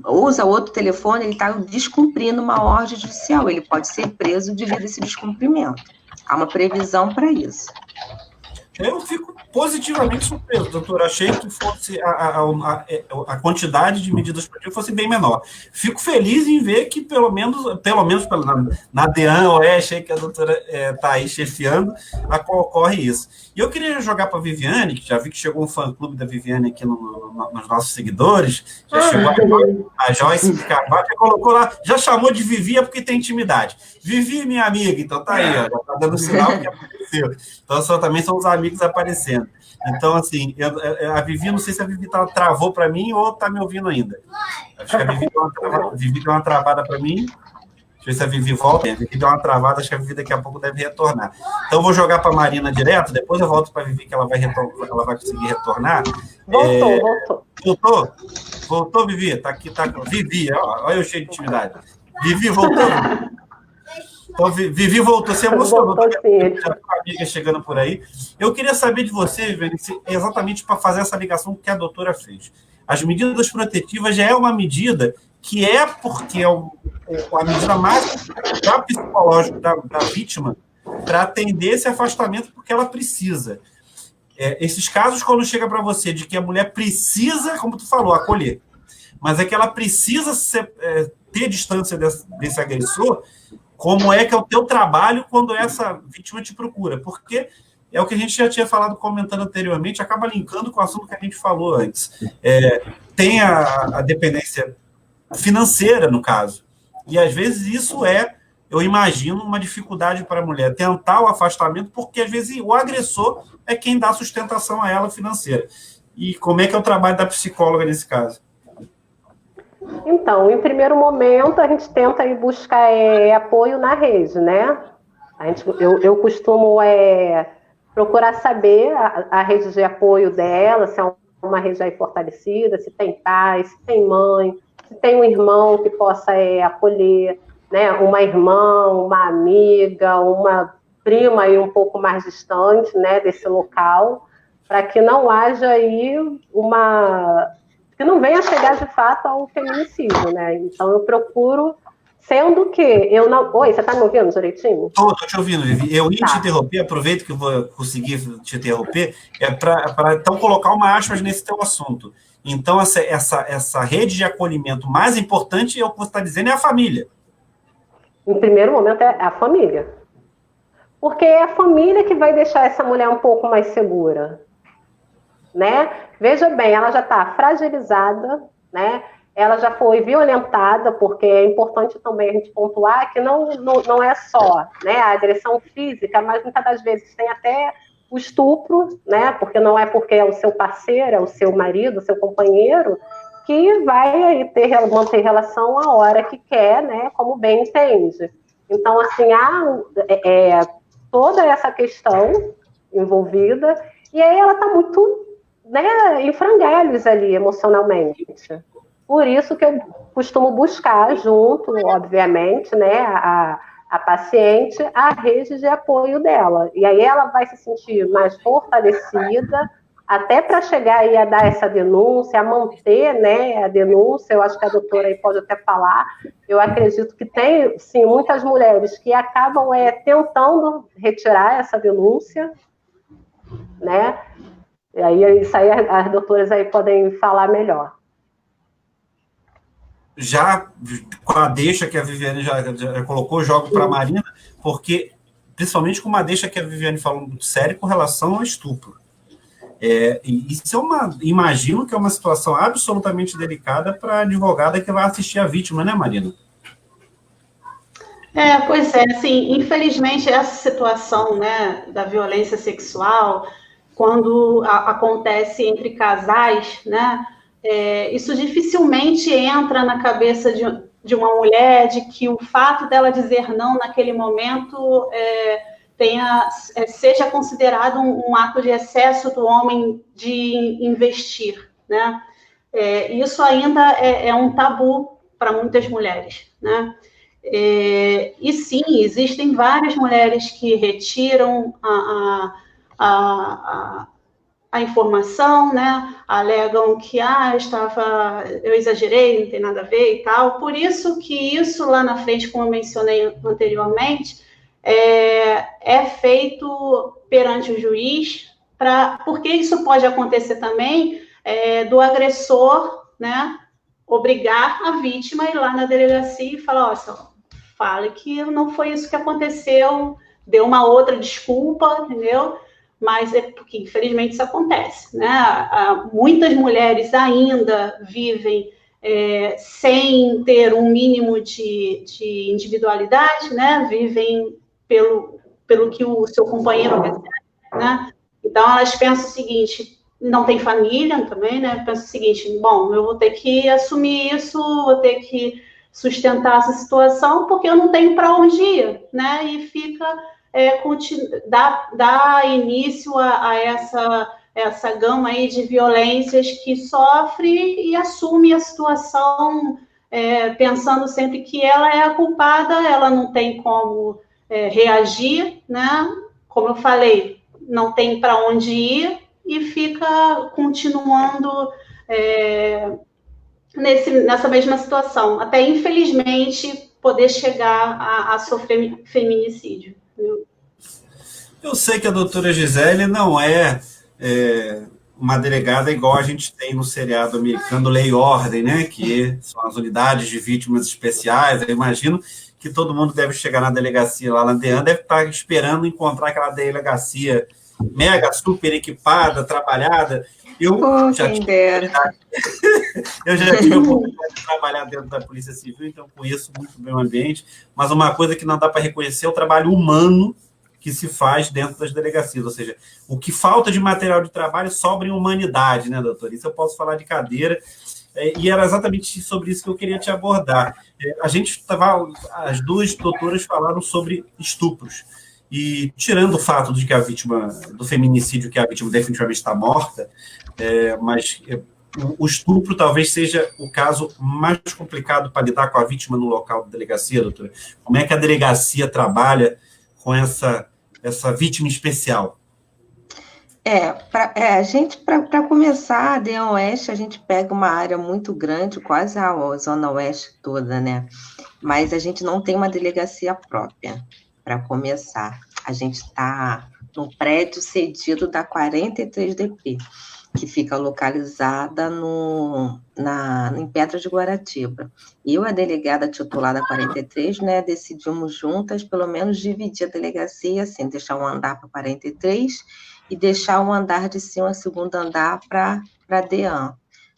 usa outro telefone, ele está descumprindo uma ordem judicial, ele pode ser preso devido a esse descumprimento. Há uma previsão para isso. Eu fico positivamente surpreso, doutor. Achei que fosse a quantidade de medidas protetivas fosse bem menor. Fico feliz em ver que, pelo menos na DEAN Oeste, que a doutora está aí chefiando, ocorre isso. E eu queria jogar para a Viviane, que já vi que chegou um fã-clube da Viviane aqui nos nossos seguidores, já chegou a Joyce Carvalho, já colocou lá, já chamou de Vivi, é porque tem intimidade. Vivi, minha amiga, então tá aí, ó, já está dando sinal que apareceu. Então, também são os amigos aparecendo. Então, assim, a Vivi, não sei se a Vivi travou para mim ou está me ouvindo ainda. Acho que a Vivi deu uma travada para mim. Deixa eu ver se a Vivi volta. A Vivi deu uma travada, acho que a Vivi daqui a pouco deve retornar. Então, eu vou jogar para a Marina direto, depois eu volto para a Vivi, que ela vai conseguir retornar. Voltou, Vivi? Tá aqui, tá. Vivi, olha eu cheio de intimidade. Vivi, voltou? Então, Vivi voltou, se emocionou. Já com a amiga chegando por aí. Eu queria saber de você, Viviane, exatamente para fazer essa ligação que a doutora fez. As medidas protetivas já é uma medida que porque é a medida mais psicológica da vítima para atender esse afastamento porque ela precisa. Esses casos, quando chega para você de que a mulher precisa, como tu falou, acolher, mas é que ela precisa ter distância desse agressor. Como é que é o teu trabalho quando essa vítima te procura? Porque é o que a gente já tinha falado, comentando anteriormente, acaba linkando com o assunto que a gente falou antes. Tem a dependência financeira, no caso. E, às vezes, isso eu imagino, uma dificuldade para a mulher tentar o afastamento, porque, às vezes, o agressor é quem dá sustentação a ela financeira. E como é que é o trabalho da psicóloga nesse caso? Então, em primeiro momento, a gente tenta ir buscar apoio na rede, né? Eu costumo procurar saber a rede de apoio dela, se é uma rede aí fortalecida, se tem pai, se tem mãe, se tem um irmão que possa acolher, né? Uma irmã, uma amiga, uma prima aí um pouco mais distante, né, desse local, para que não haja aí que não venha chegar de fato ao feminicídio, né? Então eu procuro, sendo que eu não... Oi, você está me ouvindo direitinho? Estou te ouvindo, Vivi. Eu ia te interromper, aproveito que eu vou conseguir te interromper, para então colocar uma aspas nesse teu assunto. Então, essa rede de acolhimento mais importante, é o que você está dizendo, é a família. Em primeiro momento, é a família. Porque é a família que vai deixar essa mulher um pouco mais segura, né? Veja bem, ela já está fragilizada, né? Ela já foi violentada, porque é importante também a gente pontuar que não é só, né, a agressão física, mas muitas das vezes tem até o estupro, né? Porque não é porque é o seu parceiro, é o seu marido, o seu companheiro, que vai aí manter relação a hora que quer, né? Como bem entende. Então, assim, há toda essa questão envolvida, e aí ela está muito, né, em frangalhos ali emocionalmente. Por isso que eu costumo buscar junto, obviamente, né, a paciente, a rede de apoio dela. E aí ela vai se sentir mais fortalecida, até para chegar aí a dar essa denúncia, a manter, né, a denúncia. Eu acho que a doutora aí pode até falar. Eu acredito que tem, sim, muitas mulheres que acabam tentando retirar essa denúncia, né? E aí, isso aí as doutoras aí podem falar melhor. Já com a deixa que a Viviane já colocou, jogo para a Marina, porque, principalmente com uma deixa que a Viviane falou muito sério com relação ao estupro. Isso imagino que é uma situação absolutamente delicada para a advogada que vai assistir a vítima, né, Marina? Pois é, assim, infelizmente essa situação, né, da violência sexual, quando acontece entre casais, né, isso dificilmente entra na cabeça de uma mulher de que o fato dela dizer não naquele momento seja considerado um ato de excesso do homem de investir, né? Isso ainda é um tabu para muitas mulheres, né? E sim, existem várias mulheres que retiram a informação, né? Alegam que eu exagerei, não tem nada a ver e tal. Por isso que isso lá na frente, como eu mencionei anteriormente, é feito perante o juiz, porque isso pode acontecer também do agressor, né, obrigar a vítima a ir lá na delegacia e falar, fale que não foi isso que aconteceu, deu uma outra desculpa, entendeu? Mas é porque, infelizmente, isso acontece, né? Muitas mulheres ainda vivem sem ter um mínimo de individualidade, né? Vivem pelo que o seu companheiro recebe, né? Então, elas pensam o seguinte, não tem família também, né? Pensam o seguinte, bom, eu vou ter que assumir isso, vou ter que sustentar essa situação, porque eu não tenho para onde ir, né? E fica... dá início a essa gama aí de violências que sofre e assume a situação pensando sempre que ela é a culpada, ela não tem como reagir, né? Como eu falei, não tem para onde ir e fica continuando nessa mesma situação, até infelizmente poder chegar a sofrer feminicídio. Eu sei que a doutora Gisele não é uma delegada igual a gente tem no seriado americano Lei e Ordem, né? Que são as unidades de vítimas especiais. Eu imagino que todo mundo deve chegar na delegacia lá na DEAN, deve estar esperando encontrar aquela delegacia mega, super equipada, trabalhada. Eu já tive a oportunidade de trabalhar dentro da Polícia Civil, então conheço muito bem o ambiente, mas uma coisa que não dá para reconhecer é o trabalho humano que se faz dentro das delegacias, ou seja, o que falta de material de trabalho sobra em humanidade, né, doutor? Isso eu posso falar de cadeira, e era exatamente sobre isso que eu queria te abordar. As duas doutoras falaram sobre estupros, e tirando o fato de que a vítima do feminicídio, que a vítima definitivamente está morta, mas o estupro talvez seja o caso mais complicado para lidar com a vítima no local da delegacia, doutora. Como é que a delegacia trabalha com essa vítima especial? A gente, para começar, a DEAN Oeste, a gente pega uma área muito grande, quase a Zona Oeste toda, né? Mas a gente não tem uma delegacia própria, para começar. A gente está no prédio cedido da 43DP, que fica localizada em Pedra de Guaratiba. Eu, a delegada titular da 43, né, decidimos juntas, pelo menos, dividir a delegacia, assim, deixar um andar para 43 e deixar um andar de cima, um segundo andar para a DEAN.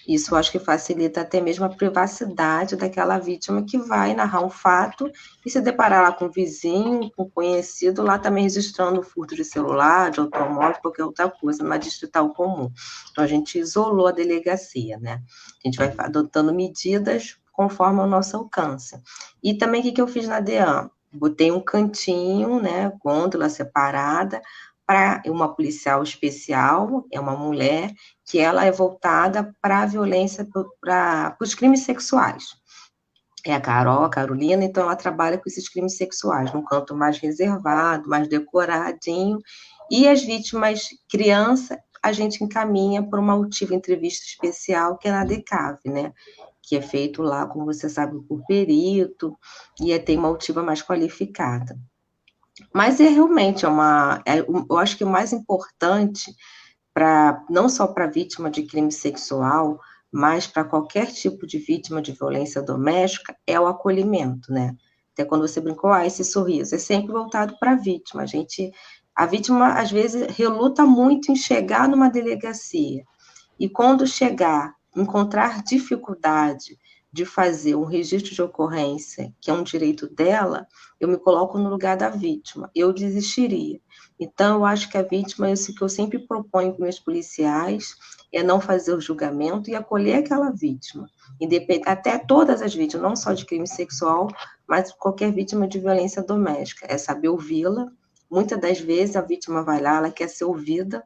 Isso eu acho que facilita até mesmo a privacidade daquela vítima que vai narrar um fato e se deparar lá com um vizinho, com um conhecido, lá também registrando furto de celular, de automóvel, qualquer outra coisa, numa distrital comum. Então, a gente isolou a delegacia, né? A gente vai adotando medidas conforme o nosso alcance. E também, o que eu fiz na DEAN? Botei um cantinho, né, gôndola separada, para uma policial especial, é uma mulher, que ela é voltada para a violência, para os crimes sexuais. É a Carolina, então ela trabalha com esses crimes sexuais, num canto mais reservado, mais decoradinho, e as vítimas criança, a gente encaminha por uma altiva entrevista especial, que é na DECAV, né? Que é feito lá, como você sabe, por perito, e tem uma altiva mais qualificada. Mas realmente eu acho que o mais importante, não só para vítima de crime sexual, mas para qualquer tipo de vítima de violência doméstica, é o acolhimento, né? Até quando você brincou, esse sorriso, é sempre voltado para a vítima. A vítima, às vezes, reluta muito em chegar numa delegacia, e quando chegar, encontrar dificuldade de fazer um registro de ocorrência, que é um direito dela, eu me coloco no lugar da vítima, eu desistiria. Então, eu acho que a vítima, isso que eu sempre proponho para meus policiais, é não fazer o julgamento e acolher aquela vítima, até todas as vítimas, não só de crime sexual, mas qualquer vítima de violência doméstica, é saber ouvi-la. Muitas das vezes a vítima vai lá, ela quer ser ouvida,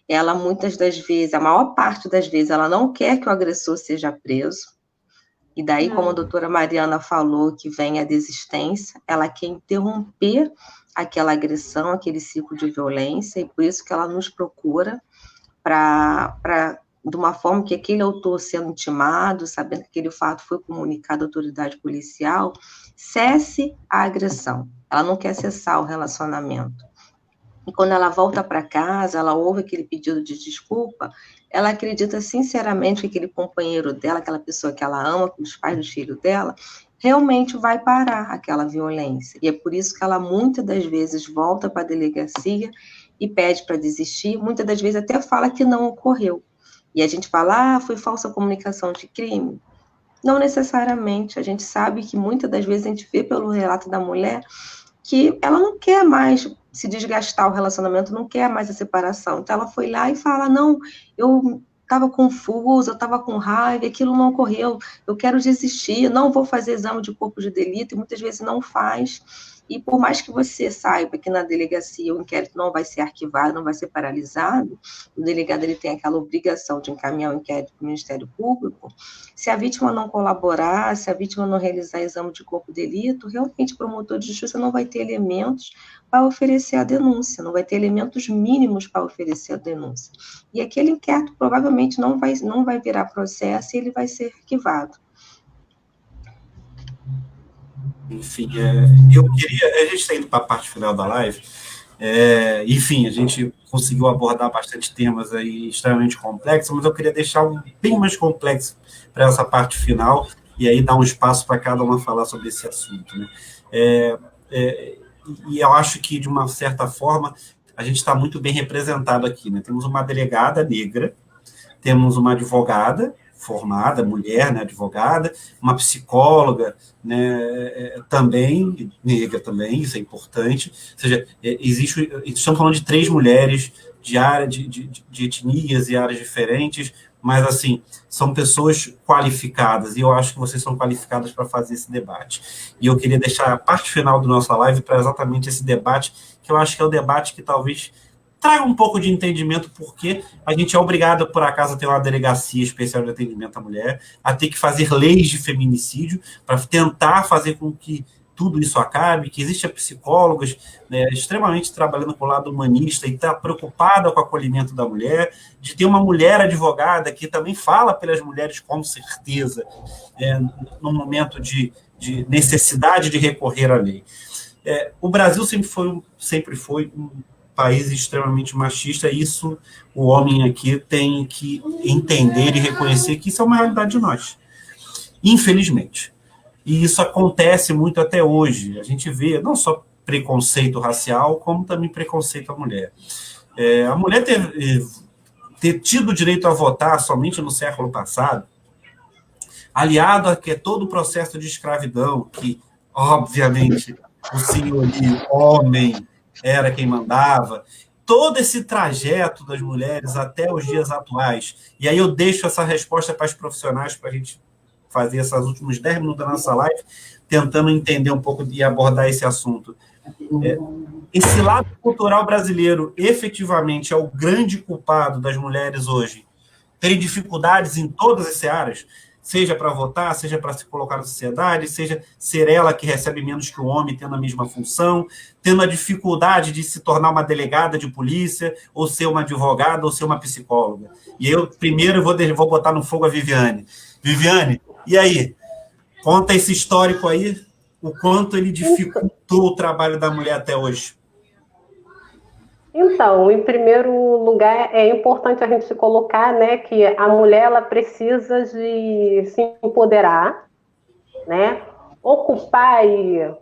ela muitas das vezes, a maior parte das vezes, ela não quer que o agressor seja preso. E daí, como a doutora Mariana falou, que vem a desistência, ela quer interromper aquela agressão, aquele ciclo de violência, e por isso que ela nos procura, de uma forma que aquele autor sendo intimado, sabendo que aquele fato foi comunicado à autoridade policial, cesse a agressão. Ela não quer cessar o relacionamento. E quando ela volta para casa, ela ouve aquele pedido de desculpa, ela acredita sinceramente que aquele companheiro dela, aquela pessoa que ela ama, os pais dos filhos dela, realmente vai parar aquela violência. E é por isso que ela muitas das vezes volta para a delegacia e pede para desistir, muitas das vezes até fala que não ocorreu. E a gente fala, foi falsa comunicação de crime. Não necessariamente, a gente sabe que muitas das vezes a gente vê pelo relato da mulher que ela não quer mais se desgastar o relacionamento, não quer mais a separação. Então, ela foi lá e fala, não, eu estava confusa, eu estava com raiva, aquilo não ocorreu, eu quero desistir, não vou fazer exame de corpo de delito, e muitas vezes não faz. E por mais que você saiba que na delegacia o inquérito não vai ser arquivado, não vai ser paralisado, o delegado ele tem aquela obrigação de encaminhar o inquérito para o Ministério Público. Se a vítima não colaborar, se a vítima não realizar exame de corpo de delito, realmente o promotor de justiça não vai ter elementos para oferecer a denúncia, não vai ter elementos mínimos para oferecer a denúncia. E aquele inquérito provavelmente não vai virar processo e ele vai ser arquivado. Enfim, eu queria... A gente está indo para a parte final da live. Enfim, a gente conseguiu abordar bastante temas aí extremamente complexos, mas eu queria deixar um bem mais complexo para essa parte final, e aí dar um espaço para cada uma falar sobre esse assunto, né? E eu acho que, de uma certa forma, a gente está muito bem representado aqui, né? Temos uma delegada negra, temos uma advogada formada, mulher, né, advogada, uma psicóloga, né, também, negra também, isso é importante, ou seja, estamos falando de 3 mulheres de área de etnias e áreas diferentes, mas, assim, são pessoas qualificadas, e eu acho que vocês são qualificadas para fazer esse debate. E eu queria deixar a parte final da nossa live para exatamente esse debate, que eu acho que é o debate que talvez traga um pouco de entendimento, porque a gente é obrigado, por acaso, a ter uma delegacia especial de atendimento à mulher, a ter que fazer leis de feminicídio, para tentar fazer com que tudo isso acabe, que existem psicólogas, né, extremamente trabalhando com o lado humanista e está preocupada com o acolhimento da mulher, de ter uma mulher advogada que também fala pelas mulheres com certeza, no momento de necessidade de recorrer à lei. O Brasil sempre foi um país extremamente machista, e isso o homem aqui tem que entender e reconhecer que isso é uma realidade de nós, infelizmente. E isso acontece muito até hoje. A gente vê não só preconceito racial, como também preconceito à mulher. A mulher ter tido o direito a votar somente no século passado, aliado a que todo o processo de escravidão, que, obviamente, o senhorio homem era quem mandava, todo esse trajeto das mulheres até os dias atuais. E aí eu deixo essa resposta para os profissionais, para a gente fazer esses últimos 10 minutos da nossa live, tentando entender um pouco e abordar esse assunto. Esse lado cultural brasileiro, efetivamente, é o grande culpado das mulheres hoje terem dificuldades em todas as áreas, seja para votar, seja para se colocar na sociedade, seja ser ela que recebe menos que o homem, tendo a mesma função, tendo a dificuldade de se tornar uma delegada de polícia, ou ser uma advogada, ou ser uma psicóloga. E eu, primeiro, vou botar no fogo a Viviane. Viviane, e aí? Conta esse histórico aí, o quanto ele dificultou o trabalho da mulher até hoje. Então, em primeiro lugar, é importante a gente colocar, né, que a mulher ela precisa de se empoderar, né, ocupar aí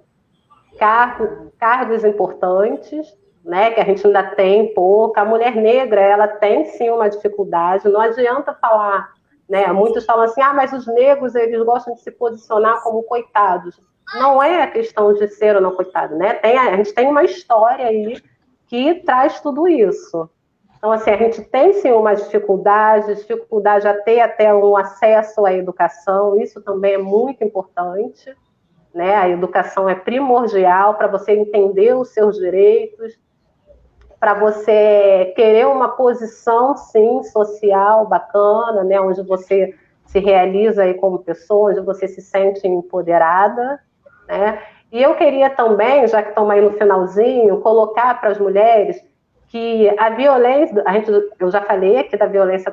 cargos importantes, né, que a gente ainda tem pouco. A mulher negra, ela tem sim uma dificuldade. Não adianta falar, né, muitos falam assim, mas os negros eles gostam de se posicionar como coitados. Não é a questão de ser ou não coitado, né? A gente tem uma história aí que traz tudo isso. Então, assim, a gente tem, sim, uma dificuldade a ter até um acesso à educação, isso também é muito importante, né? A educação é primordial para você entender os seus direitos, para você querer uma posição, sim, social bacana, né? Onde você se realiza aí como pessoa, onde você se sente empoderada, né? E eu queria também, já que estamos aí no finalzinho, colocar para as mulheres que a violência, eu já falei aqui da violência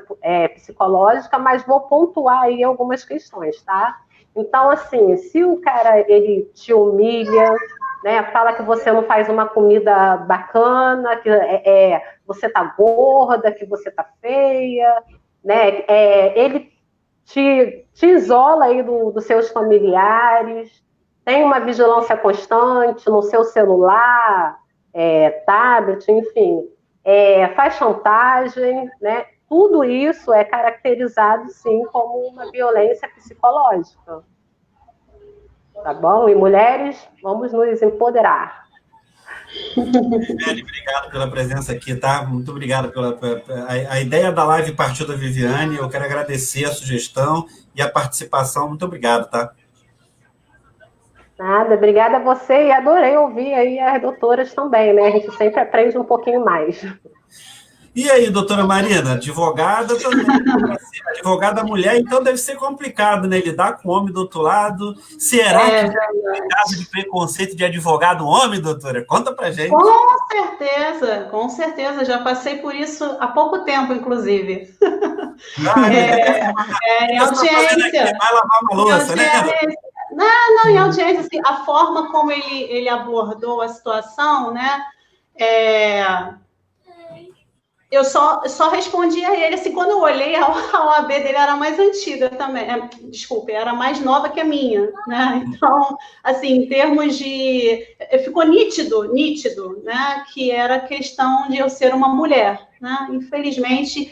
psicológica, mas vou pontuar aí algumas questões, tá? Então, assim, se o cara, ele te humilha, né, fala que você não faz uma comida bacana, que você tá gorda, que você tá feia, né, ele te isola aí dos seus familiares, tem uma vigilância constante no seu celular, tablet, enfim, faz chantagem, né? Tudo isso é caracterizado, sim, como uma violência psicológica. Tá bom? E mulheres, vamos nos empoderar. Viviane, obrigado pela presença aqui, tá? Muito obrigado a ideia da live partiu da Viviane, eu quero agradecer a sugestão e a participação, muito obrigado, tá? Nada, obrigada a você e adorei ouvir aí as doutoras também, né? A gente sempre aprende um pouquinho mais. E aí, doutora Marina, advogada também, advogada mulher, então deve ser complicado, né? Lidar com o homem do outro lado. Será que tem caso de preconceito de advogado homem, doutora? Conta pra gente. Com certeza. Já passei por isso há pouco tempo, inclusive. Em audiência. Vai lavar uma louça, né? Não, em audiência, assim, a forma como ele abordou a situação, né? Eu só respondi a ele, assim, quando eu olhei, a OAB dele era mais antiga também, era mais nova que a minha, né? Então, assim, em termos de... Ficou nítido, né? Que era questão de eu ser uma mulher, né? Infelizmente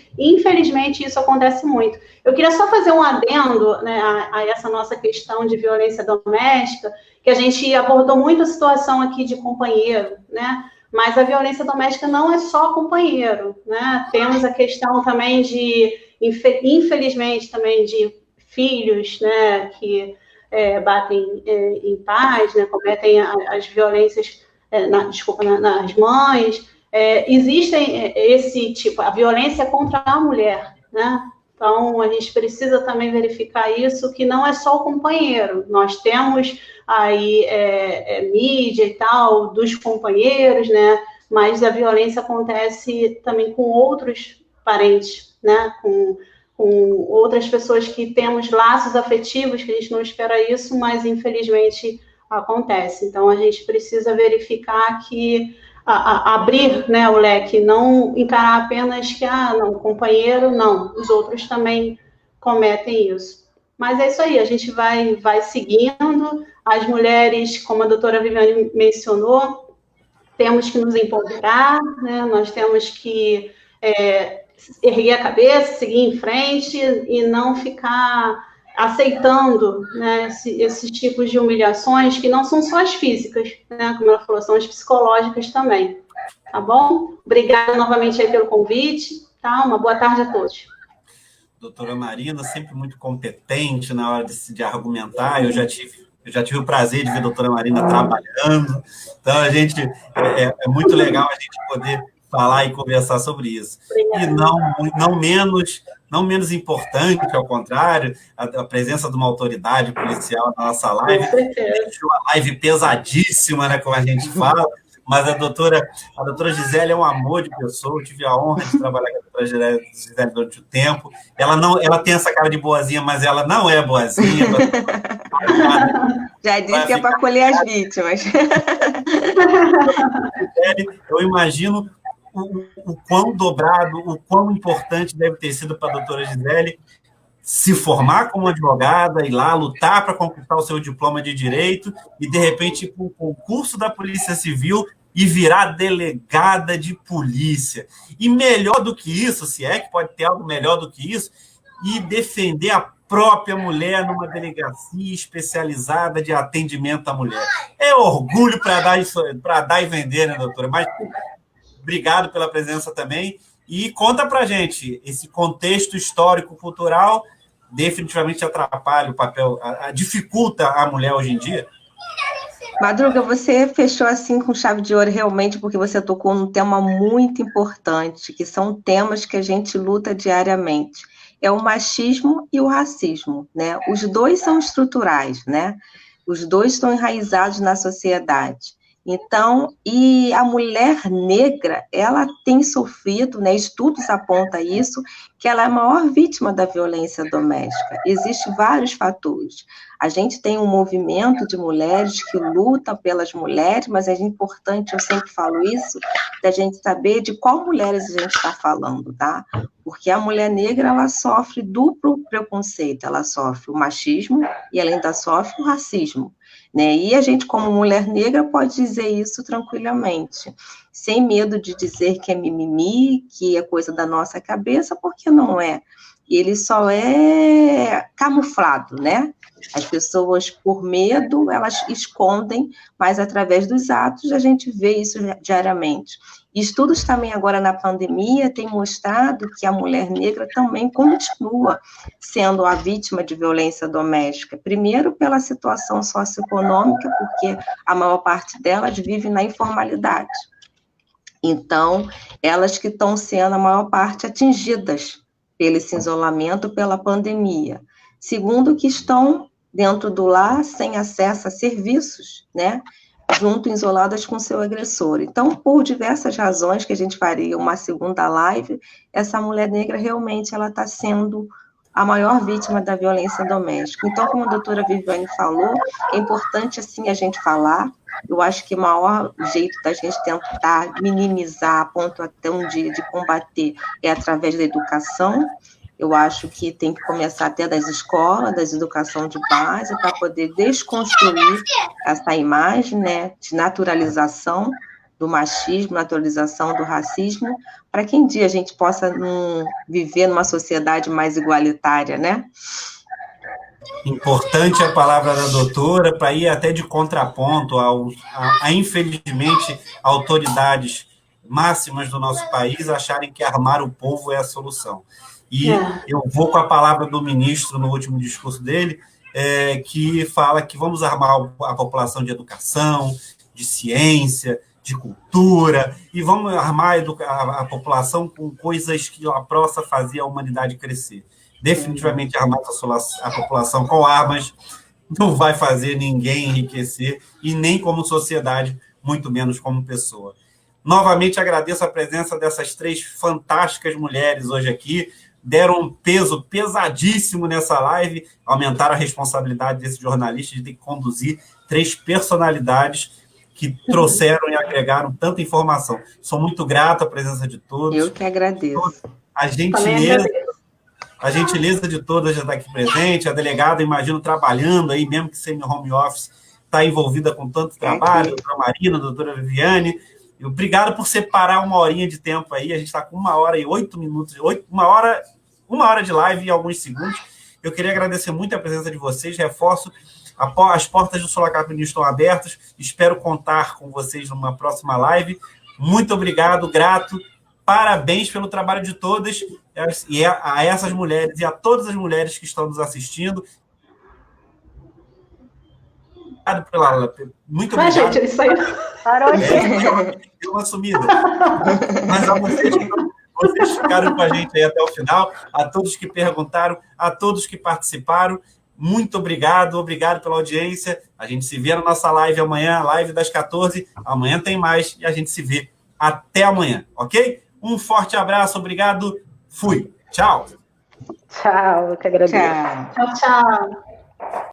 isso acontece muito. Eu queria só fazer um adendo, né, a essa nossa questão de violência doméstica, que a gente abordou muito a situação aqui de companheiro, né? Mas a violência doméstica não é só companheiro, né? Temos a questão também infelizmente, também de filhos, né? Que batem em pais, né? Cometem as violências, nas mães. Existem esse tipo, a violência contra a mulher, né? Então, a gente precisa também verificar isso, que não é só o companheiro. Nós temos aí mídia e tal, dos companheiros, né? Mas a violência acontece também com outros parentes, né? Com outras pessoas que temos laços afetivos, que a gente não espera isso, mas infelizmente acontece. Então, a gente precisa verificar que abrir, né, o leque, não encarar apenas que, não, companheiro, não, os outros também cometem isso. Mas é isso aí, a gente vai seguindo. As mulheres, como a doutora Viviane mencionou, temos que nos empoderar, né, nós temos que erguer a cabeça, seguir em frente e não ficar aceitando, né, esses tipos de humilhações, que não são só as físicas, né, como ela falou, são as psicológicas também, tá bom? Obrigada novamente aí pelo convite, tá? Uma boa tarde a todos. Doutora Marina, sempre muito competente na hora de argumentar, eu já tive o prazer de ver a doutora Marina trabalhando, então a gente, é muito legal a gente poder falar e conversar sobre isso. Obrigada. E não menos importante, ao contrário, a presença de uma autoridade policial na nossa live, deixou a live pesadíssima, né, como a gente fala, mas a doutora Gisele é um amor de pessoa, eu tive a honra de trabalhar com a doutora Gisele durante o tempo, ela tem essa cara de boazinha, mas ela não é boazinha. Já disse que é para acolher as vítimas. Eu imagino o quão dobrado, o quão importante deve ter sido para a doutora Gisele se formar como advogada, ir lá lutar para conquistar o seu diploma de direito e, de repente, ir para o concurso da Polícia Civil e virar delegada de polícia. E melhor do que isso, se é que pode ter algo melhor do que isso, e defender a própria mulher numa delegacia especializada de atendimento à mulher. É orgulho para dar e vender, né, doutora? Mas obrigado pela presença também. E conta para a gente, esse contexto histórico-cultural definitivamente atrapalha o papel, dificulta a mulher hoje em dia? Madruga, você fechou assim com chave de ouro realmente, porque você tocou num tema muito importante, que são temas que a gente luta diariamente. É o machismo e o racismo, né? Os dois são estruturais, né? Os dois estão enraizados na sociedade. Então, e a mulher negra, ela tem sofrido, né, estudos apontam isso, que ela é a maior vítima da violência doméstica. Existem vários fatores. A gente tem um movimento de mulheres que lutam pelas mulheres, mas é importante, eu sempre falo isso, da gente saber de qual mulheres a gente está falando, tá? Porque a mulher negra, ela sofre duplo preconceito, ela sofre o machismo e ela ainda sofre o racismo. Né? E a gente, como mulher negra, pode dizer isso tranquilamente, sem medo de dizer que é mimimi, que é coisa da nossa cabeça, porque não é. Ele só é camuflado, né? As pessoas, por medo, elas escondem, mas através dos atos a gente vê isso diariamente. Estudos também agora na pandemia têm mostrado que a mulher negra também continua sendo a vítima de violência doméstica. Primeiro, pela situação socioeconômica, porque a maior parte delas vive na informalidade. Então, elas que estão sendo a maior parte atingidas pelo esse isolamento, pela pandemia. Segundo, que estão dentro do lar sem acesso a serviços, né? Junto, isoladas com seu agressor. Então, por diversas razões que a gente faria uma segunda live, essa mulher negra realmente ela está sendo a maior vítima da violência doméstica. Então, como a doutora Viviane falou, é importante, assim, a gente falar. Eu acho que o maior jeito da gente tentar minimizar a ponto até um dia de combater é através da educação. Eu acho que tem que começar até das escolas, da educação de base, para poder desconstruir essa imagem, né, de naturalização do machismo, naturalização do racismo, para que um dia a gente possa viver numa sociedade mais igualitária, né? Importante a palavra da doutora para ir até de contraponto a infelizmente, autoridades máximas do nosso país acharem que armar o povo é a solução. E eu vou com a palavra do ministro no último discurso dele, que fala que vamos armar a população de educação, de ciência, de cultura, e vamos armar a população com coisas que ela possa fazer a humanidade crescer. definitivamente armar a população com armas não vai fazer ninguém enriquecer, e nem como sociedade, muito menos como pessoa. Novamente agradeço a presença dessas 3 fantásticas mulheres hoje aqui, deram um peso pesadíssimo nessa live, aumentaram a responsabilidade desse jornalista de ter que conduzir 3 personalidades que trouxeram e agregaram tanta informação. Sou muito grato à presença de todos. Eu que agradeço. A gentileza de todas já está aqui presente, a delegada, imagino, trabalhando aí, mesmo que semi-home office, está envolvida com tanto trabalho, a doutora Marina, a doutora Viviane. Obrigado por separar 1 horinha de tempo aí, a gente está com 1 hora e 8 minutos, 1 hora de live e alguns segundos. Eu queria agradecer muito a presença de vocês, reforço, as portas do Solacap News estão abertas, espero contar com vocês numa próxima live. Muito obrigado, grato, parabéns pelo trabalho de todas, e a essas mulheres e a todas as mulheres que estão nos assistindo. Muito obrigado. Gente, ele saiu. Deu uma sumida. Mas a vocês ficaram com a gente aí até o final, a todos que perguntaram, a todos que participaram, muito obrigado pela audiência. A gente se vê na nossa live amanhã, live das 14. Amanhã tem mais e a gente se vê até amanhã, ok? Um forte abraço, obrigado, fui. Tchau. Tchau, eu que agradeço. Tchau, tchau.